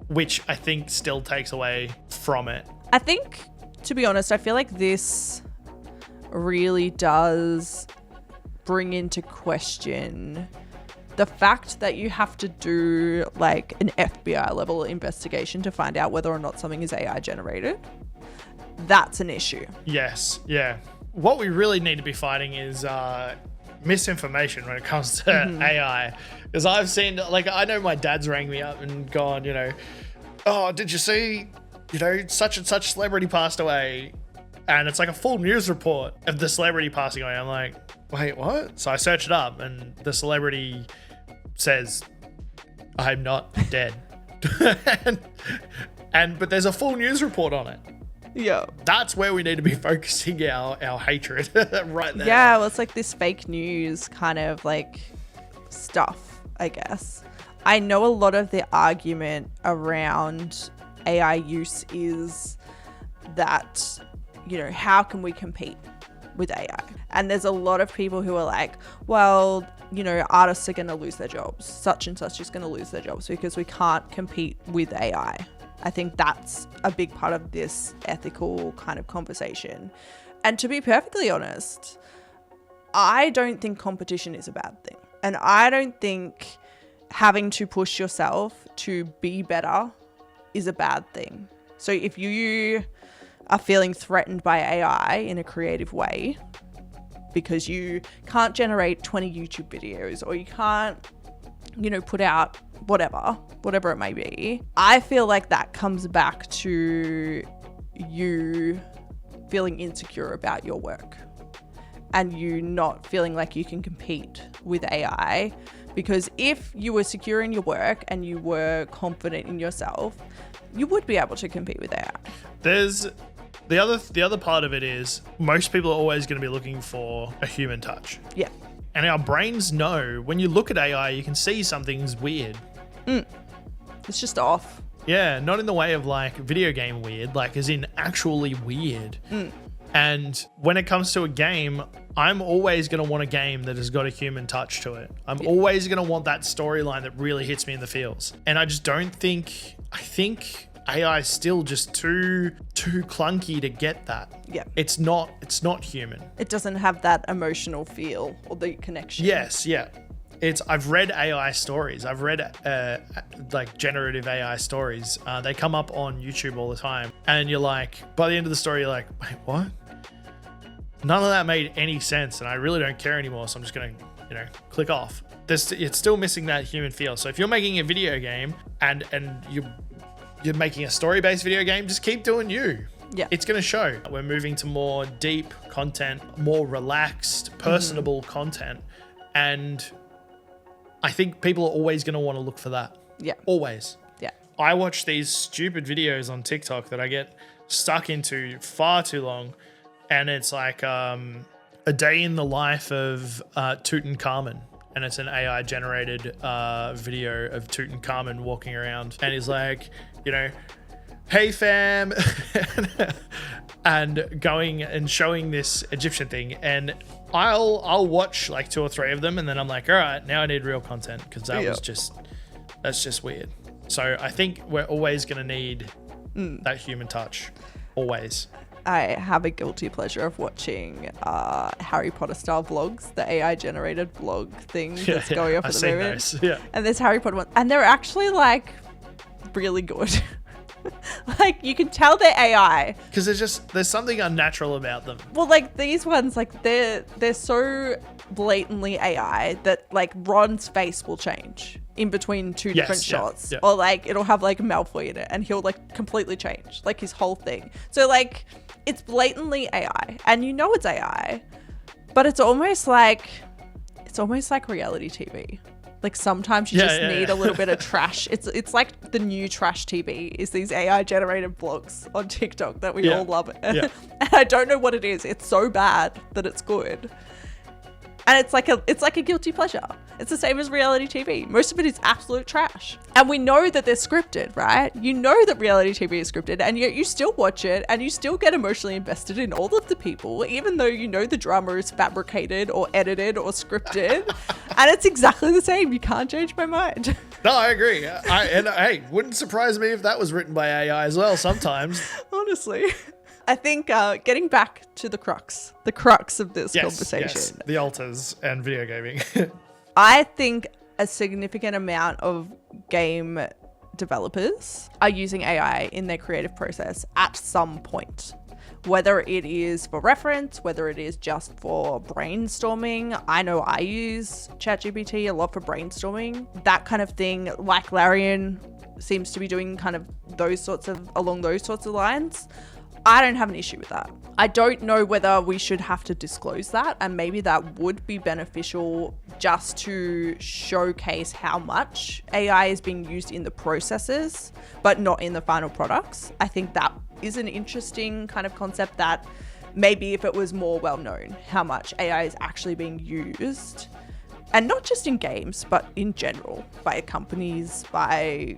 which I think still takes away from it. I think, to be honest, I feel like this really does bring into question the fact that you have to do like an FBI level investigation to find out whether or not something is AI generated. That's an issue. Yes, yeah. What we really need to be fighting is misinformation when it comes to AI. Because I've seen, like, I know my dad's rang me up and gone, you know, oh, did you see, you know, such and such celebrity passed away? And it's like a full news report of the celebrity passing away. I'm like, wait, what? So I searched it up and the celebrity says, I'm not dead. But there's a full news report on it. Yeah. That's where we need to be focusing our hatred right there. Yeah, well, it's like this fake news kind of like stuff, I guess. I know a lot of the argument around AI use is that, you know, how can we compete with AI? And there's a lot of people who are like, well, you know, artists are going to lose their jobs. Such and such is going to lose their jobs because we can't compete with AI. I think that's a big part of this ethical kind of conversation. And to be perfectly honest, I don't think competition is a bad thing. And I don't think having to push yourself to be better is a bad thing. So if you are feeling threatened by AI in a creative way because you can't generate 20 YouTube videos or you can't, you know, put out whatever it may be, I feel like that comes back to you feeling insecure about your work and you not feeling like you can compete with AI. Because if you were secure in your work and you were confident in yourself, you would be able to compete with AI. There's the other part of it is most people are always going to be looking for a human touch. Yeah. And our brains know when you look at AI, you can see something's weird. It's just off. Yeah, not in the way of like video game weird, like as in actually weird. And when it comes to a game, I'm always going to want a game that has got a human touch to it. I'm always going to want that storyline that really hits me in the feels. And I just don't think, I think AI is still just too clunky to get that. Yeah. It's not human. It doesn't have that emotional feel or the connection. Yes, yeah. I've read AI stories. I've read like generative AI stories. They come up on YouTube all the time. And you're like, by the end of the story, you're like, wait, what? None of that made any sense. And I really don't care anymore. So I'm just going to, you know, click off. It's still missing that human feel. So if you're making a video game and you're making a story-based video game, just keep doing you. Yeah. It's going to show. We're moving to more deep content, more relaxed, personable content. And I think people are always going to want to look for that. Yeah. Always. Yeah. I watch these stupid videos on TikTok that I get stuck into far too long. And it's like a day in the life of Tutankhamun. And it's an AI generated video of Tutankhamun walking around. And he's like, you know, hey fam, and going and showing this Egyptian thing. And I'll watch like 2 or 3 of them. And then I'm like, all right, now I need real content. Because that's just weird. So I think we're always going to need that human touch. Always. I have a guilty pleasure of watching Harry Potter style vlogs, the AI generated vlog thing that's going off at the moment. Those. Yeah. And there's Harry Potter ones, and they're actually like really good. Like you can tell they're AI because there's something unnatural about them. Well, like these ones, like they're so blatantly AI that like Ron's face will change in between 2 different shots, or like it'll have like Malfoy in it, and he'll like completely change like his whole thing. So like it's blatantly AI, and you know it's AI, but it's almost like reality TV. Like sometimes you just need a little bit of trash. It's like the new trash TV is these AI generated vlogs on TikTok that we all love. And I don't know what it is. It's so bad that it's good. And it's like a guilty pleasure. It's the same as reality TV. Most of it is absolute trash. And we know that they're scripted, right? You know that reality TV is scripted, and yet you still watch it and you still get emotionally invested in all of the people, even though you know the drama is fabricated or edited or scripted. And it's exactly the same. You can't change my mind. No, I agree. Hey, wouldn't surprise me if that was written by AI as well sometimes. Honestly. I think getting back to the crux of this conversation. Yes, the alters and video gaming. I think a significant amount of game developers are using AI in their creative process at some point. Whether it is for reference, whether it is just for brainstorming. I know I use ChatGPT a lot for brainstorming. That kind of thing, like Larian seems to be doing kind of along those sorts of lines. I don't have an issue with that. I don't know whether we should have to disclose that, and maybe that would be beneficial just to showcase how much AI is being used in the processes, but not in the final products. I think that is an interesting kind of concept that maybe if it was more well known how much AI is actually being used, and not just in games, but in general, by companies, by,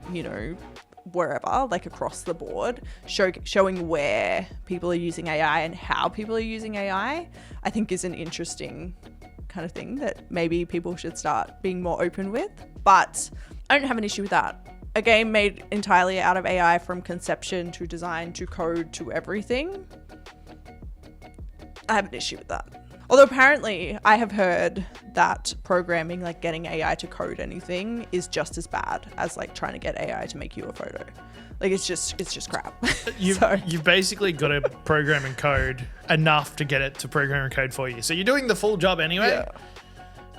wherever, like across the board, showing where people are using AI and how people are using AI, I think is an interesting kind of thing that maybe people should start being more open with. But I don't have an issue with that. A game made entirely out of AI, from conception to design to code to everything, I have an issue with that. Although apparently I have heard that programming, like getting AI to code anything, is just as bad as like trying to get AI to make you a photo. Like it's just crap. You've basically got to program and code enough to get it to program and code for you. So you're doing the full job anyway.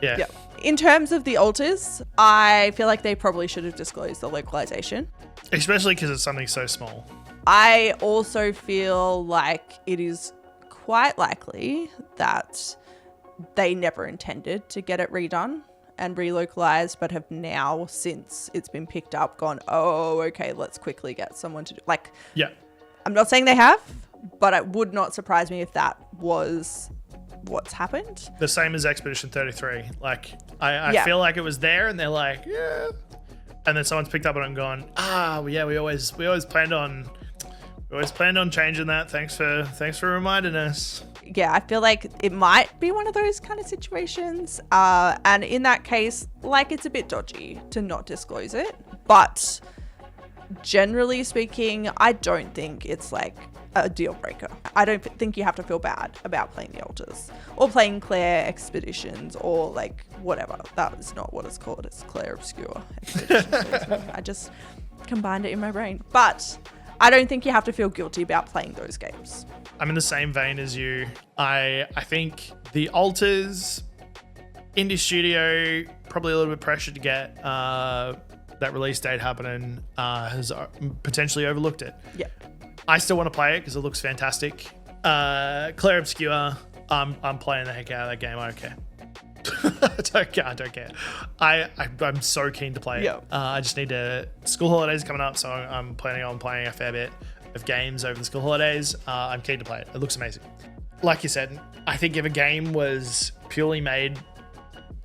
Yeah. In terms of the alters, I feel like they probably should have disclosed the localization. Especially because it's something so small. I also feel like it is quite likely that they never intended to get it redone and relocalized, but have now, since it's been picked up, gone, oh, okay, let's quickly get someone to do. Like, yeah. I'm not saying they have, but it would not surprise me if that was what's happened. The same as Expedition 33. Like, I feel like it was there, and they're like, yeah, and then someone's picked up on it and gone, we always planned on. We always planned on changing that. Thanks for reminding us. Yeah, I feel like it might be one of those kind of situations. And in that case, like, it's a bit dodgy to not disclose it. But generally speaking, I don't think it's like a deal breaker. I don't think you have to feel bad about playing the alters or playing Claire Expeditions or like whatever. That is not what it's called. It's Claire Obscure Expeditions. I just combined it in my brain. But I don't think you have to feel guilty about playing those games. I'm in the same vein as you. I think the alters, indie studio, probably a little bit pressured to get that release date happening, has potentially overlooked it. Yeah. I still want to play it because it looks fantastic. Claire Obscure, I'm playing the heck out of that game. I don't care. I don't care. I'm so keen to play it. Yeah. I just need to. School holidays coming up, so I'm planning on playing a fair bit of games over the school holidays. I'm keen to play it. It looks amazing. Like you said, I think if a game was purely made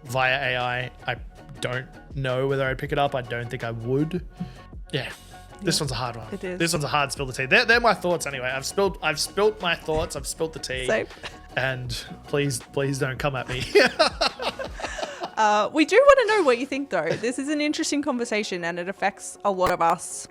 via AI, I don't know whether I'd pick it up. I don't think I would. Yeah. This one's a hard one. It is. This one's a hard spill the tea. They're my thoughts anyway. I've spilt my thoughts. I've spilt the tea. Same. And please don't come at me. We do want to know what you think, though. This is an interesting conversation, and it affects a lot of us,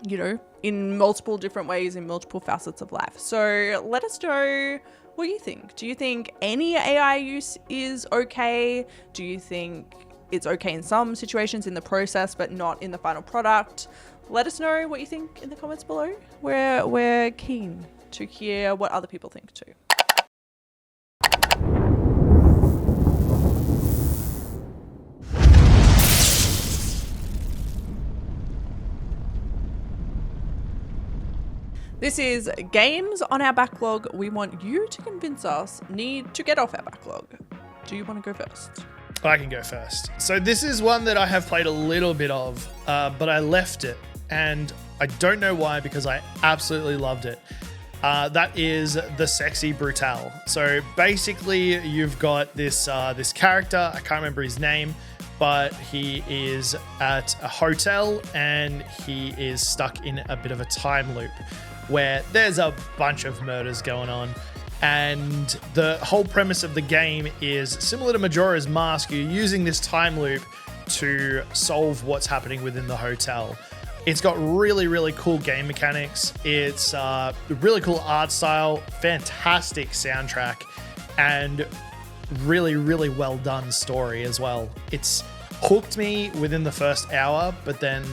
in multiple different ways, in multiple facets of life. So let us know what you think. Do you think any AI use is okay? Do you think it's okay in some situations in the process, but not in the final product? Let us know what you think in the comments below. We're keen to hear what other people think too. This is games on our backlog we want you to convince us need to get off our backlog. Do you want to go first? I can go first. So this is one that I have played a little bit of, but I left it, and I don't know why, because I absolutely loved it. That is the Sexy Brutale. So basically, you've got this this character. I can't remember his name, but he is at a hotel and he is stuck in a bit of a time loop where there's a bunch of murders going on. And the whole premise of the game is similar to Majora's Mask. You're using this time loop to solve what's happening within the hotel. It's got really, really cool game mechanics. It's really cool art style, fantastic soundtrack, and really, really well done story as well. It's hooked me within the first hour, but then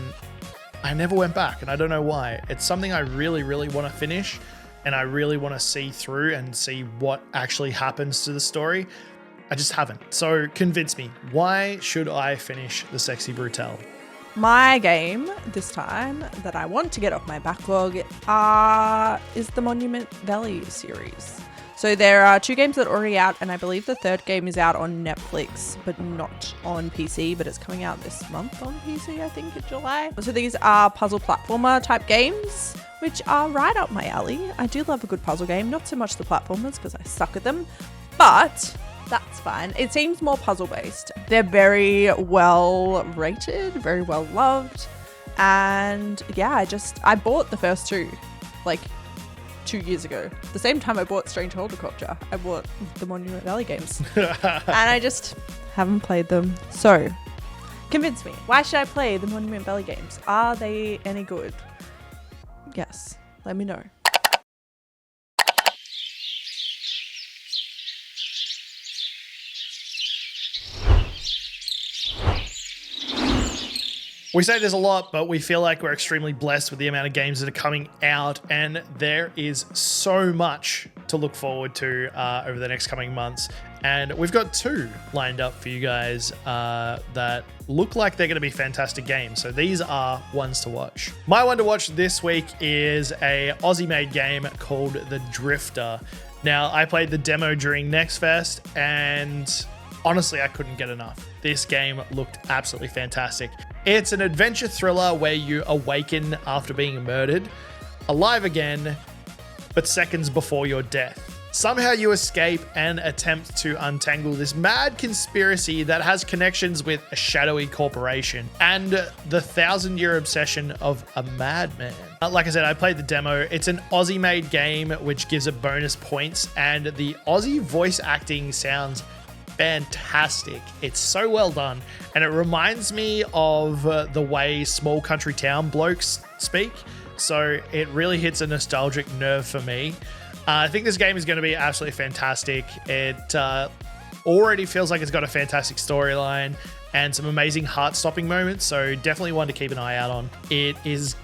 I never went back, and I don't know why. It's something I really, really want to finish, and I really want to see through and see what actually happens to the story. I just haven't. So convince me. Why should I finish the Sexy Brutale? My game this time that I want to get off my backlog is the Monument Valley series. So there are 2 games that are already out, and I believe the third game is out on Netflix, but not on PC, but it's coming out this month on PC, I think, in July. So these are puzzle platformer type games, which are right up my alley. I do love a good puzzle game, not so much the platformers because I suck at them, but that's fine. It seems more puzzle based. They're very well rated, very well loved. And yeah, I bought the first 2 like 2 years ago. The same time I bought Strange Horticulture, I bought the Monument Valley games. And I just haven't played them. So convince me, why should I play the Monument Valley games? Are they any good? Yes, let me know. We say there's a lot, but we feel like we're extremely blessed with the amount of games that are coming out, and there is so much to look forward to over the next coming months. And we've got 2 lined up for you guys that look like they're going to be fantastic games. So these are ones to watch. My one to watch this week is a Aussie-made game called The Drifter. Now, I played the demo during Next Fest, and honestly, I couldn't get enough. This game looked absolutely fantastic. It's an adventure thriller where you awaken after being murdered, alive again, but seconds before your death. Somehow you escape and attempt to untangle this mad conspiracy that has connections with a shadowy corporation and the 1,000-year obsession of a madman. Like I said, I played the demo. It's an Aussie-made game, which gives it bonus points, and the Aussie voice acting sounds fantastic. It's so well done, and it reminds me of the way small country town blokes speak, so it really hits a nostalgic nerve for me. I think this game is going to be absolutely fantastic. It already feels like it's got a fantastic storyline and some amazing heart-stopping moments, so definitely one to keep an eye out on. It is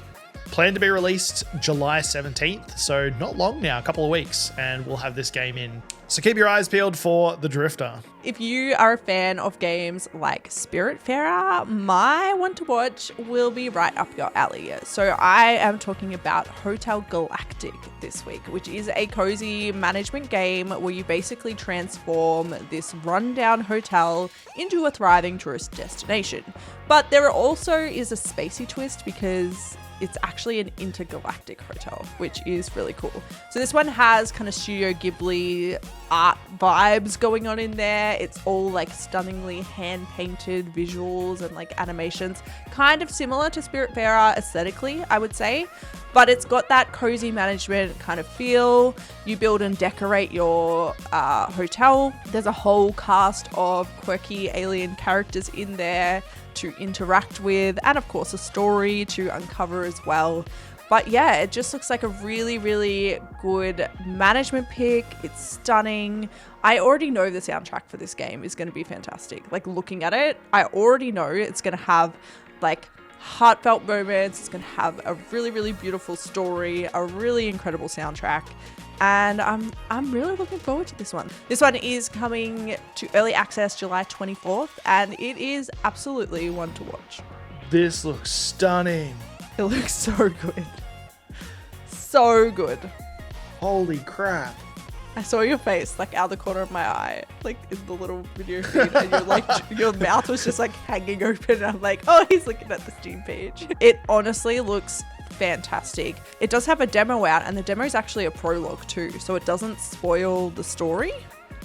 planned to be released July 17th, so not long now, a couple of weeks, and we'll have this game in. So keep your eyes peeled for The Drifter. If you are a fan of games like Spiritfarer, my one to watch will be right up your alley. So I am talking about Hotel Galactic this week, which is a cozy management game where you basically transform this rundown hotel into a thriving tourist destination. But there also is a spacey twist because it's actually an intergalactic hotel, which is really cool. So this one has kind of Studio Ghibli art vibes going on in there. It's all like stunningly hand-painted visuals and like animations, kind of similar to Spiritfarer aesthetically, I would say, but it's got that cozy management kind of feel. You build and decorate your hotel. There's a whole cast of quirky alien characters in there to interact with, and of course a story to uncover as well. But yeah, it just looks like a really, really good management pick. It's stunning. I already know the soundtrack for this game is going to be fantastic. Like looking at it, I already know it's going to have like heartfelt moments. It's going to have a really, really beautiful story, a really incredible soundtrack. And I'm really looking forward to this one. This one is coming to early access July 24th, and it is absolutely one to watch. This looks stunning. It looks so good. So good. Holy crap. I saw your face like out the corner of my eye, like in the little video feed, and you're like, your mouth was just like hanging open. And I'm like, oh, he's looking at the Steam page. It honestly looks fantastic. It does have a demo out, and the demo is actually a prologue too, so it doesn't spoil the story.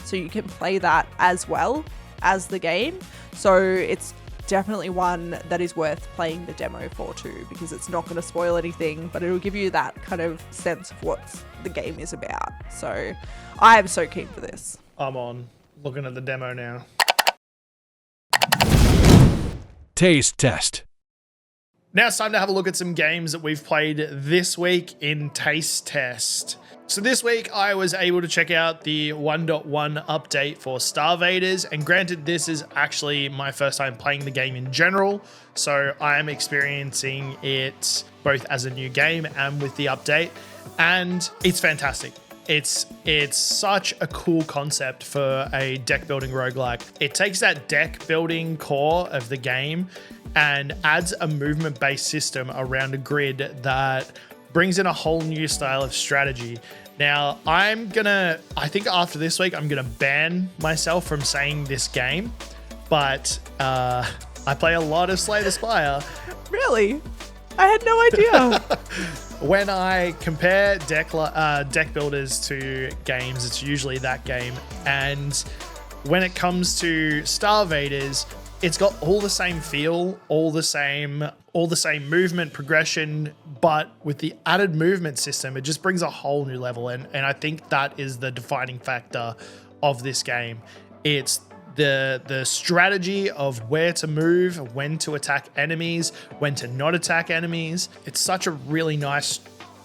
So you can play that as well as the game. So it's definitely one that is worth playing the demo for too, because it's not going to spoil anything, but it'll give you that kind of sense of what the game is about. So I am so keen for this. I'm on. Looking at the demo now. Taste test. Now it's time to have a look at some games that we've played this week in Taste Test. So this week I was able to check out the 1.1 update for Starvaders, and granted this is actually my first time playing the game in general, so I am experiencing it both as a new game and with the update, and it's fantastic. It's such a cool concept for a deck building roguelike. It takes that deck building core of the game and adds a movement based system around a grid that brings in a whole new style of strategy. Now, I think after this week, I'm going to ban myself from saying this game, but I play a lot of Slay the Spire. Really? I had no idea. When I compare deck builders to games, it's usually that game. And when it comes to Starvaders, it's got all the same feel, all the same movement progression, but with the added movement system, it just brings a whole new level. And I think that is the defining factor of this game. It's the strategy of where to move, when to attack enemies, when to not attack enemies. It's such a really nice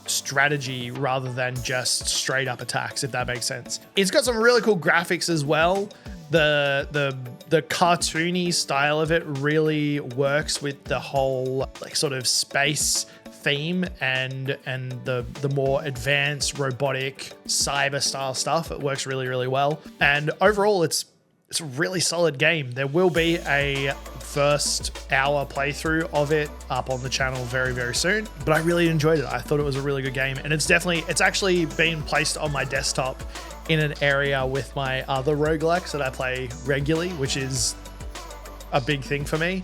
strategy rather than just straight up attacks, if that makes sense. It's got some really cool graphics as well. The cartoony style of it really works with the whole like sort of space theme and the more advanced robotic cyber style stuff. It works really, really well. And overall, it's a really solid game. There will be a first hour playthrough of it up on the channel very, very soon, but I really enjoyed it. I thought it was a really good game, and it's actually been placed on my desktop in an area with my other roguelikes that I play regularly, which is a big thing for me.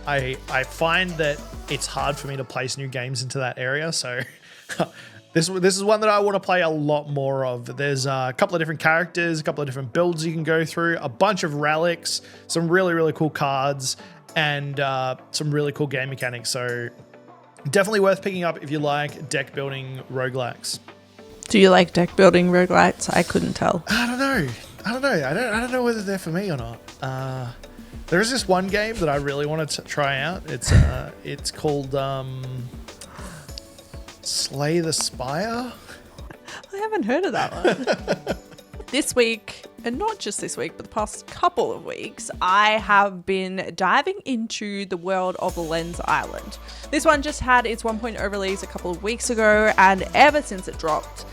I find that it's hard for me to place new games into that area, so This is one that I want to play a lot more of. There's a couple of different characters, a couple of different builds you can go through, a bunch of relics, some really, really cool cards, and some really cool game mechanics. So definitely worth picking up if you like deck building roguelikes. Do you like deck building roguelikes? I couldn't tell. I don't know. I don't know whether they're for me or not. There is this one game that I really want to try out. It's called Slay the Spire? I haven't heard of that one. This week, and not just this week, but the past couple of weeks, I have been diving into the world of Lens Island. This one just had its 1.0 release a couple of weeks ago, and ever since it dropped,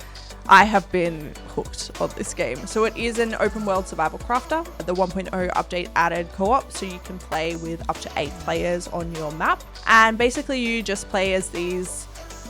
I have been hooked on this game. So it is an open world survival crafter. The 1.0 update added co-op, so you can play with up to 8 players on your map. And basically you just play as these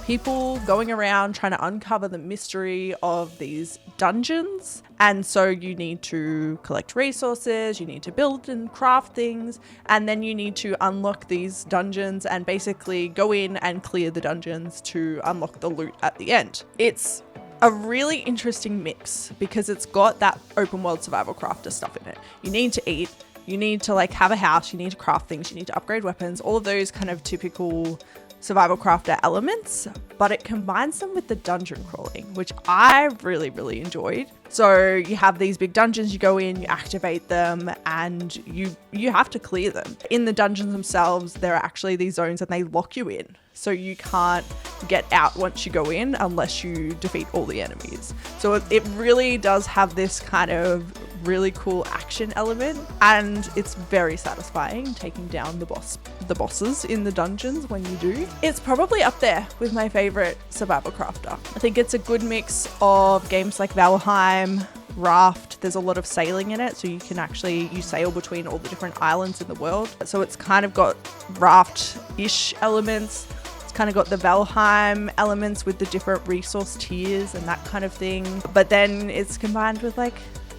people going around trying to uncover the mystery of these dungeons. And so you need to collect resources, you need to build and craft things, and then you need to unlock these dungeons and basically go in and clear the dungeons to unlock the loot at the end. It's a really interesting mix because it's got that open world survival crafter stuff in it. You need to eat, you need to have a house, you need to craft things, you need to upgrade weapons, all of those kind of typical survival crafter elements, but it combines them with the dungeon crawling, which I really, really enjoyed. So you have these big dungeons, you go in, you activate them, and you have to clear them. In the dungeons themselves, there are actually these zones and they lock you in. So you can't get out once you go in unless you defeat all the enemies. So it really does have this kind of really cool action element, and it's very satisfying taking down the bosses in the dungeons when you do. It's probably up there with my favorite survival crafter. I think it's a good mix of games like Valheim, Raft. There's a lot of sailing in it, so you sail between all the different islands in the world. So it's kind of got Raft-ish elements. It's kind of got the Valheim elements with the different resource tiers and that kind of thing. But then it's combined with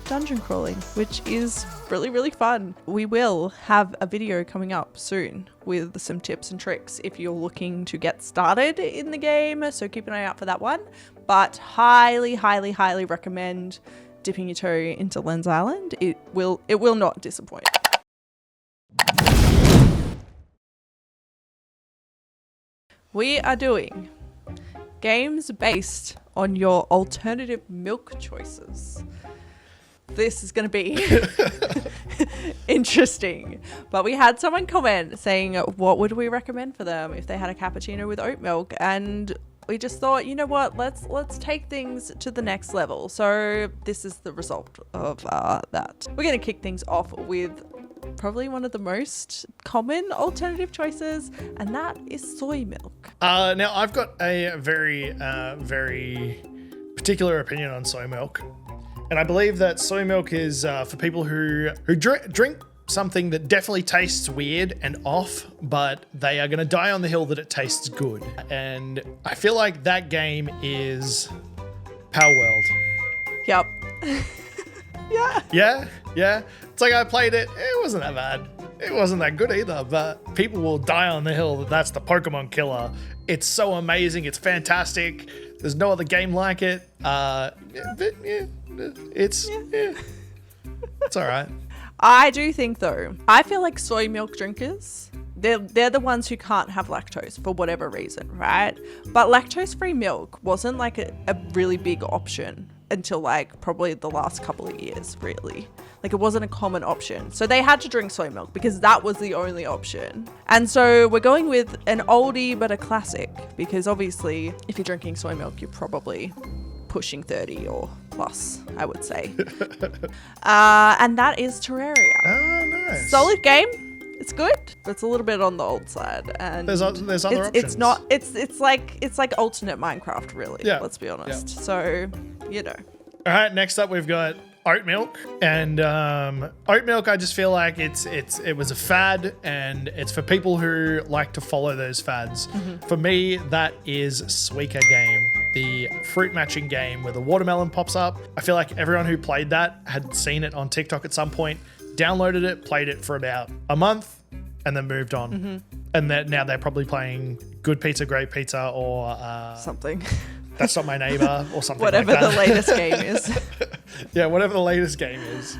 dungeon crawling, which is really, really fun. We will have a video coming up soon with some tips and tricks if you're looking to get started in the game, so keep an eye out for that one. But highly, highly, highly recommend dipping your toe into Lens Island. It will not disappoint. We are doing games based on your alternative milk choices. This is going to be interesting. But we had someone comment saying, what would we recommend for them if they had a cappuccino with oat milk? And we just thought, you know what, let's take things to the next level. So this is the result of that. We're going to kick things off with probably one of the most common alternative choices, and that is soy milk. Now, I've got a very particular opinion on soy milk. And I believe that soy milk is for people who drink something that definitely tastes weird and off, but they are going to die on the hill that it tastes good. And I feel like that game is Power World. Yep. Yeah. It's like I played it. It wasn't that bad. It wasn't that good either, but people will die on the hill that that's the Pokemon killer. It's so amazing. It's fantastic. There's no other game like it. It's all right. I do think, though, I feel like soy milk drinkers, they're the ones who can't have lactose for whatever reason, right? But lactose-free milk wasn't like a really big option until like probably the last couple of years, really. Like it wasn't a common option. So they had to drink soy milk because that was the only option. And so we're going with an oldie but a classic, because obviously if you're drinking soy milk, you're probably pushing 30 or plus, I would say. And that is Terraria. Oh, nice. Solid game. It's good, but it's a little bit on the old side. And there's other options. It's not. It's like alternate Minecraft, really. Yeah. Let's be honest. Yeah. So, you know. All right. Next up, we've got oat milk, and oat milk. I just feel like it was a fad, and it's for people who like to follow those fads. Mm-hmm. For me, that is Suika game, the fruit matching game where the watermelon pops up. I feel like everyone who played that had seen it on TikTok at some point, downloaded it, played it for about a month, and then moved on. Mm-hmm. And now they're probably playing Good Pizza, Great Pizza, or something. That's Not My Neighbor, or something whatever like that. the latest game is. Yeah, whatever the latest game is.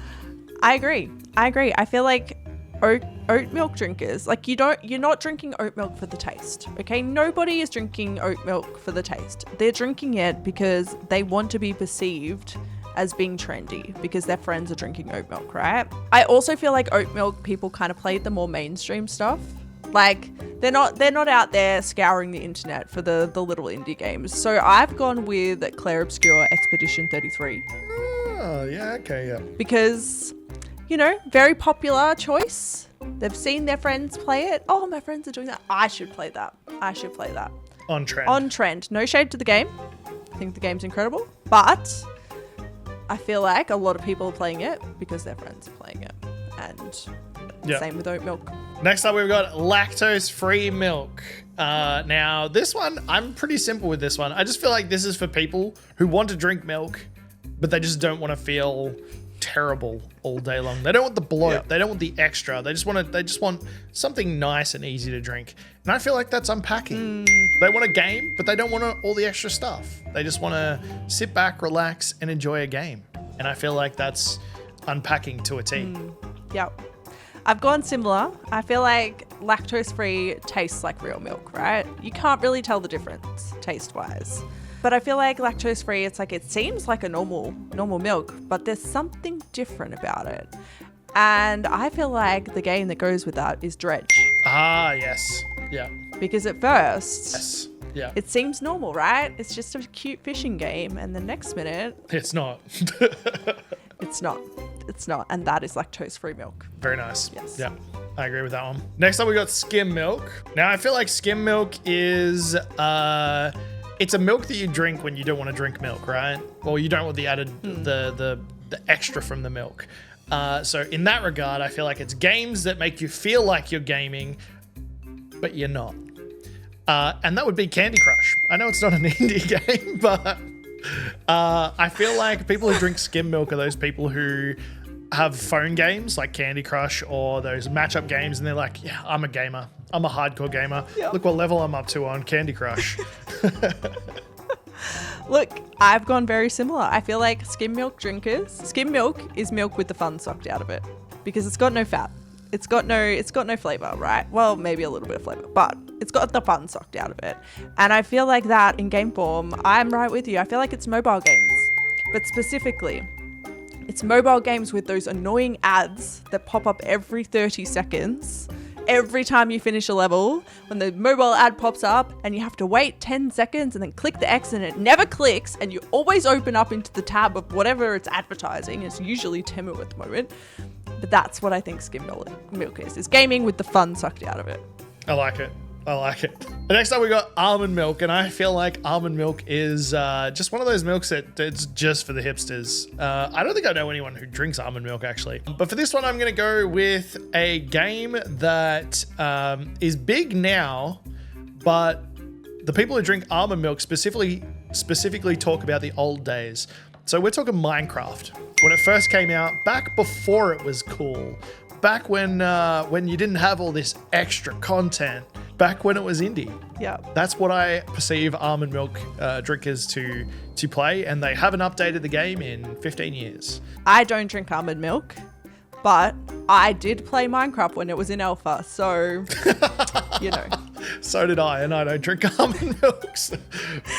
I agree. I feel like oat milk drinkers, like you're not drinking oat milk for the taste. Okay, nobody is drinking oat milk for the taste. They're drinking it because they want to be perceived as being trendy because their friends are drinking oat milk, right? I also feel like oat milk people kind of played the more mainstream stuff. Like they're not out there scouring the internet for the little indie games. So I've gone with Claire Obscure Expedition 33. Oh, yeah, okay, yeah. Because, you know, very popular choice. They've seen their friends play it. Oh, my friends are doing that. I should play that. On trend. On trend. No shade to the game. I think the game's incredible. But I feel like a lot of people are playing it because their friends are playing it. And same with oat milk. Next up, we've got lactose-free milk. Now, this one, I'm pretty simple with this one. I just feel like this is for people who want to drink milk, but they just don't want to feel terrible all day long. They don't want the bloat. Yep. They don't want the extra. They just want something nice and easy to drink. And I feel like that's unpacking. They want a game, but they don't want all the extra stuff. They just want to sit back, relax, and enjoy a game. And I feel like that's unpacking to a T. Yep. I've gone similar. I feel like lactose-free tastes like real milk, right? You can't really tell the difference taste-wise. But I feel like lactose-free, it's like it seems like a normal milk, but there's something different about it. And I feel like the game that goes with that is Dredge. Ah, yes. Yeah. Because at first, Yes. Yeah. it seems normal, right? It's just a cute fishing game. And the next minute, It's not. it's not. It's not. And that is lactose-free milk. Very nice. Yes. Yeah, I agree with that one. Next up, we got skim milk. Now, I feel like skim milk is, it's a milk that you drink when you don't want to drink milk, right? Well, you don't want the added, the extra from the milk. So in that regard, I feel like it's games that make you feel like you're gaming, but you're not. And that would be Candy Crush. I know it's not an indie game, but I feel like people who drink skim milk are those people who have phone games like Candy Crush or those matchup games, and they're like, yeah, I'm a gamer. I'm a hardcore gamer. Yep. Look what level I'm up to on Candy Crush. Look, I've gone very similar. I feel like skim milk is milk with the fun sucked out of it because it's got no fat. It's got no flavor, right? Well, maybe a little bit of flavor, but it's got the fun sucked out of it. And I feel like that in game form, I'm right with you. I feel like it's mobile games, but specifically, it's mobile games with those annoying ads that pop up every 30 seconds. Every time you finish a level, when the mobile ad pops up and you have to wait 10 seconds and then click the X and it never clicks and you always open up into the tab of whatever it's advertising. It's usually Temu at the moment. But that's what I think skim milk is gaming with the fun sucked out of it. I like it. Next up, we got almond milk, and I feel like almond milk is just one of those milks that it's just for the hipsters. I don't think I know anyone who drinks almond milk, actually. But for this one, I'm going to go with a game that is big now, but the people who drink almond milk specifically talk about the old days. So we're talking Minecraft. When it first came out, back before it was cool, back when you didn't have all this extra content, back when it was indie. Yeah. That's what I perceive almond milk drinkers to play, and they haven't updated the game in 15 years. I don't drink almond milk, but I did play Minecraft when it was in alpha, so, you know. So did I, and I don't drink almond milks,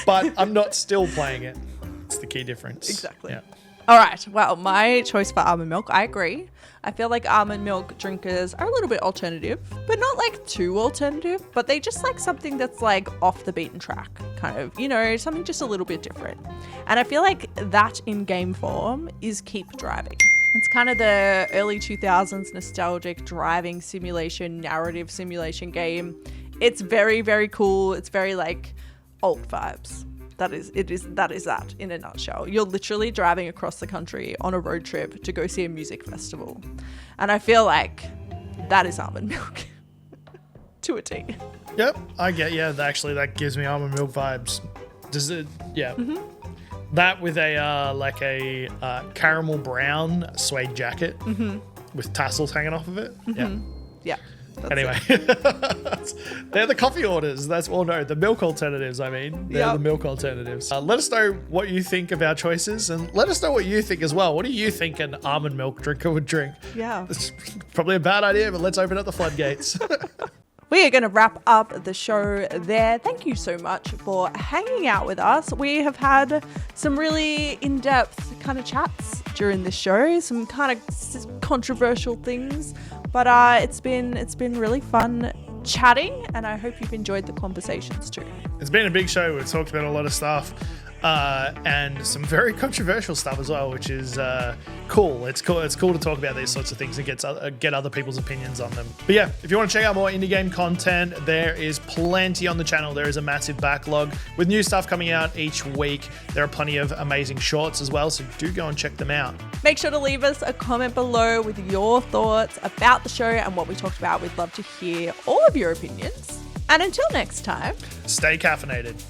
but I'm not still playing it. It's the key difference. Exactly. Yeah. All right. Well, my choice for almond milk, I agree. I feel like almond milk drinkers are a little bit alternative, but not like too alternative, but they just like something that's like off the beaten track, kind of, you know, something just a little bit different. And I feel like that in game form is Keep Driving. It's kind of the early 2000s nostalgic driving simulation, narrative simulation game. It's very, very cool. It's very like old vibes. That is that in a nutshell. You're literally driving across the country on a road trip to go see a music festival. And I feel like that is almond milk to a T. Yep, I get, yeah, actually that gives me almond milk vibes. Does it? Yeah. Mm-hmm. That with a caramel brown suede jacket with tassels hanging off of it. Mm-hmm. Yeah. Anyway, they're the coffee orders. That's all. No, the milk alternatives. I mean, they're the milk alternatives. Let us know what you think of our choices, and let us know what you think as well. What do you think an almond milk drinker would drink? Yeah, it's probably a bad idea, but let's open up the floodgates. We are going to wrap up the show there. Thank you so much for hanging out with us. We have had some really in-depth kind of chats during this show, some kind of controversial things. But it's been really fun chatting, and I hope you've enjoyed the conversations too. It's been a big show. We've talked about a lot of stuff and some very controversial stuff as well, which is cool. It's cool to talk about these sorts of things and get other people's opinions on them. But yeah, if you want to check out more indie game content, there is plenty on the channel. There is a massive backlog with new stuff coming out each week. There are plenty of amazing shorts as well, so do go and check them out. Make sure to leave us a comment below with your thoughts about the show and what we talked about. We'd love to hear all of your opinions. And until next time, stay caffeinated.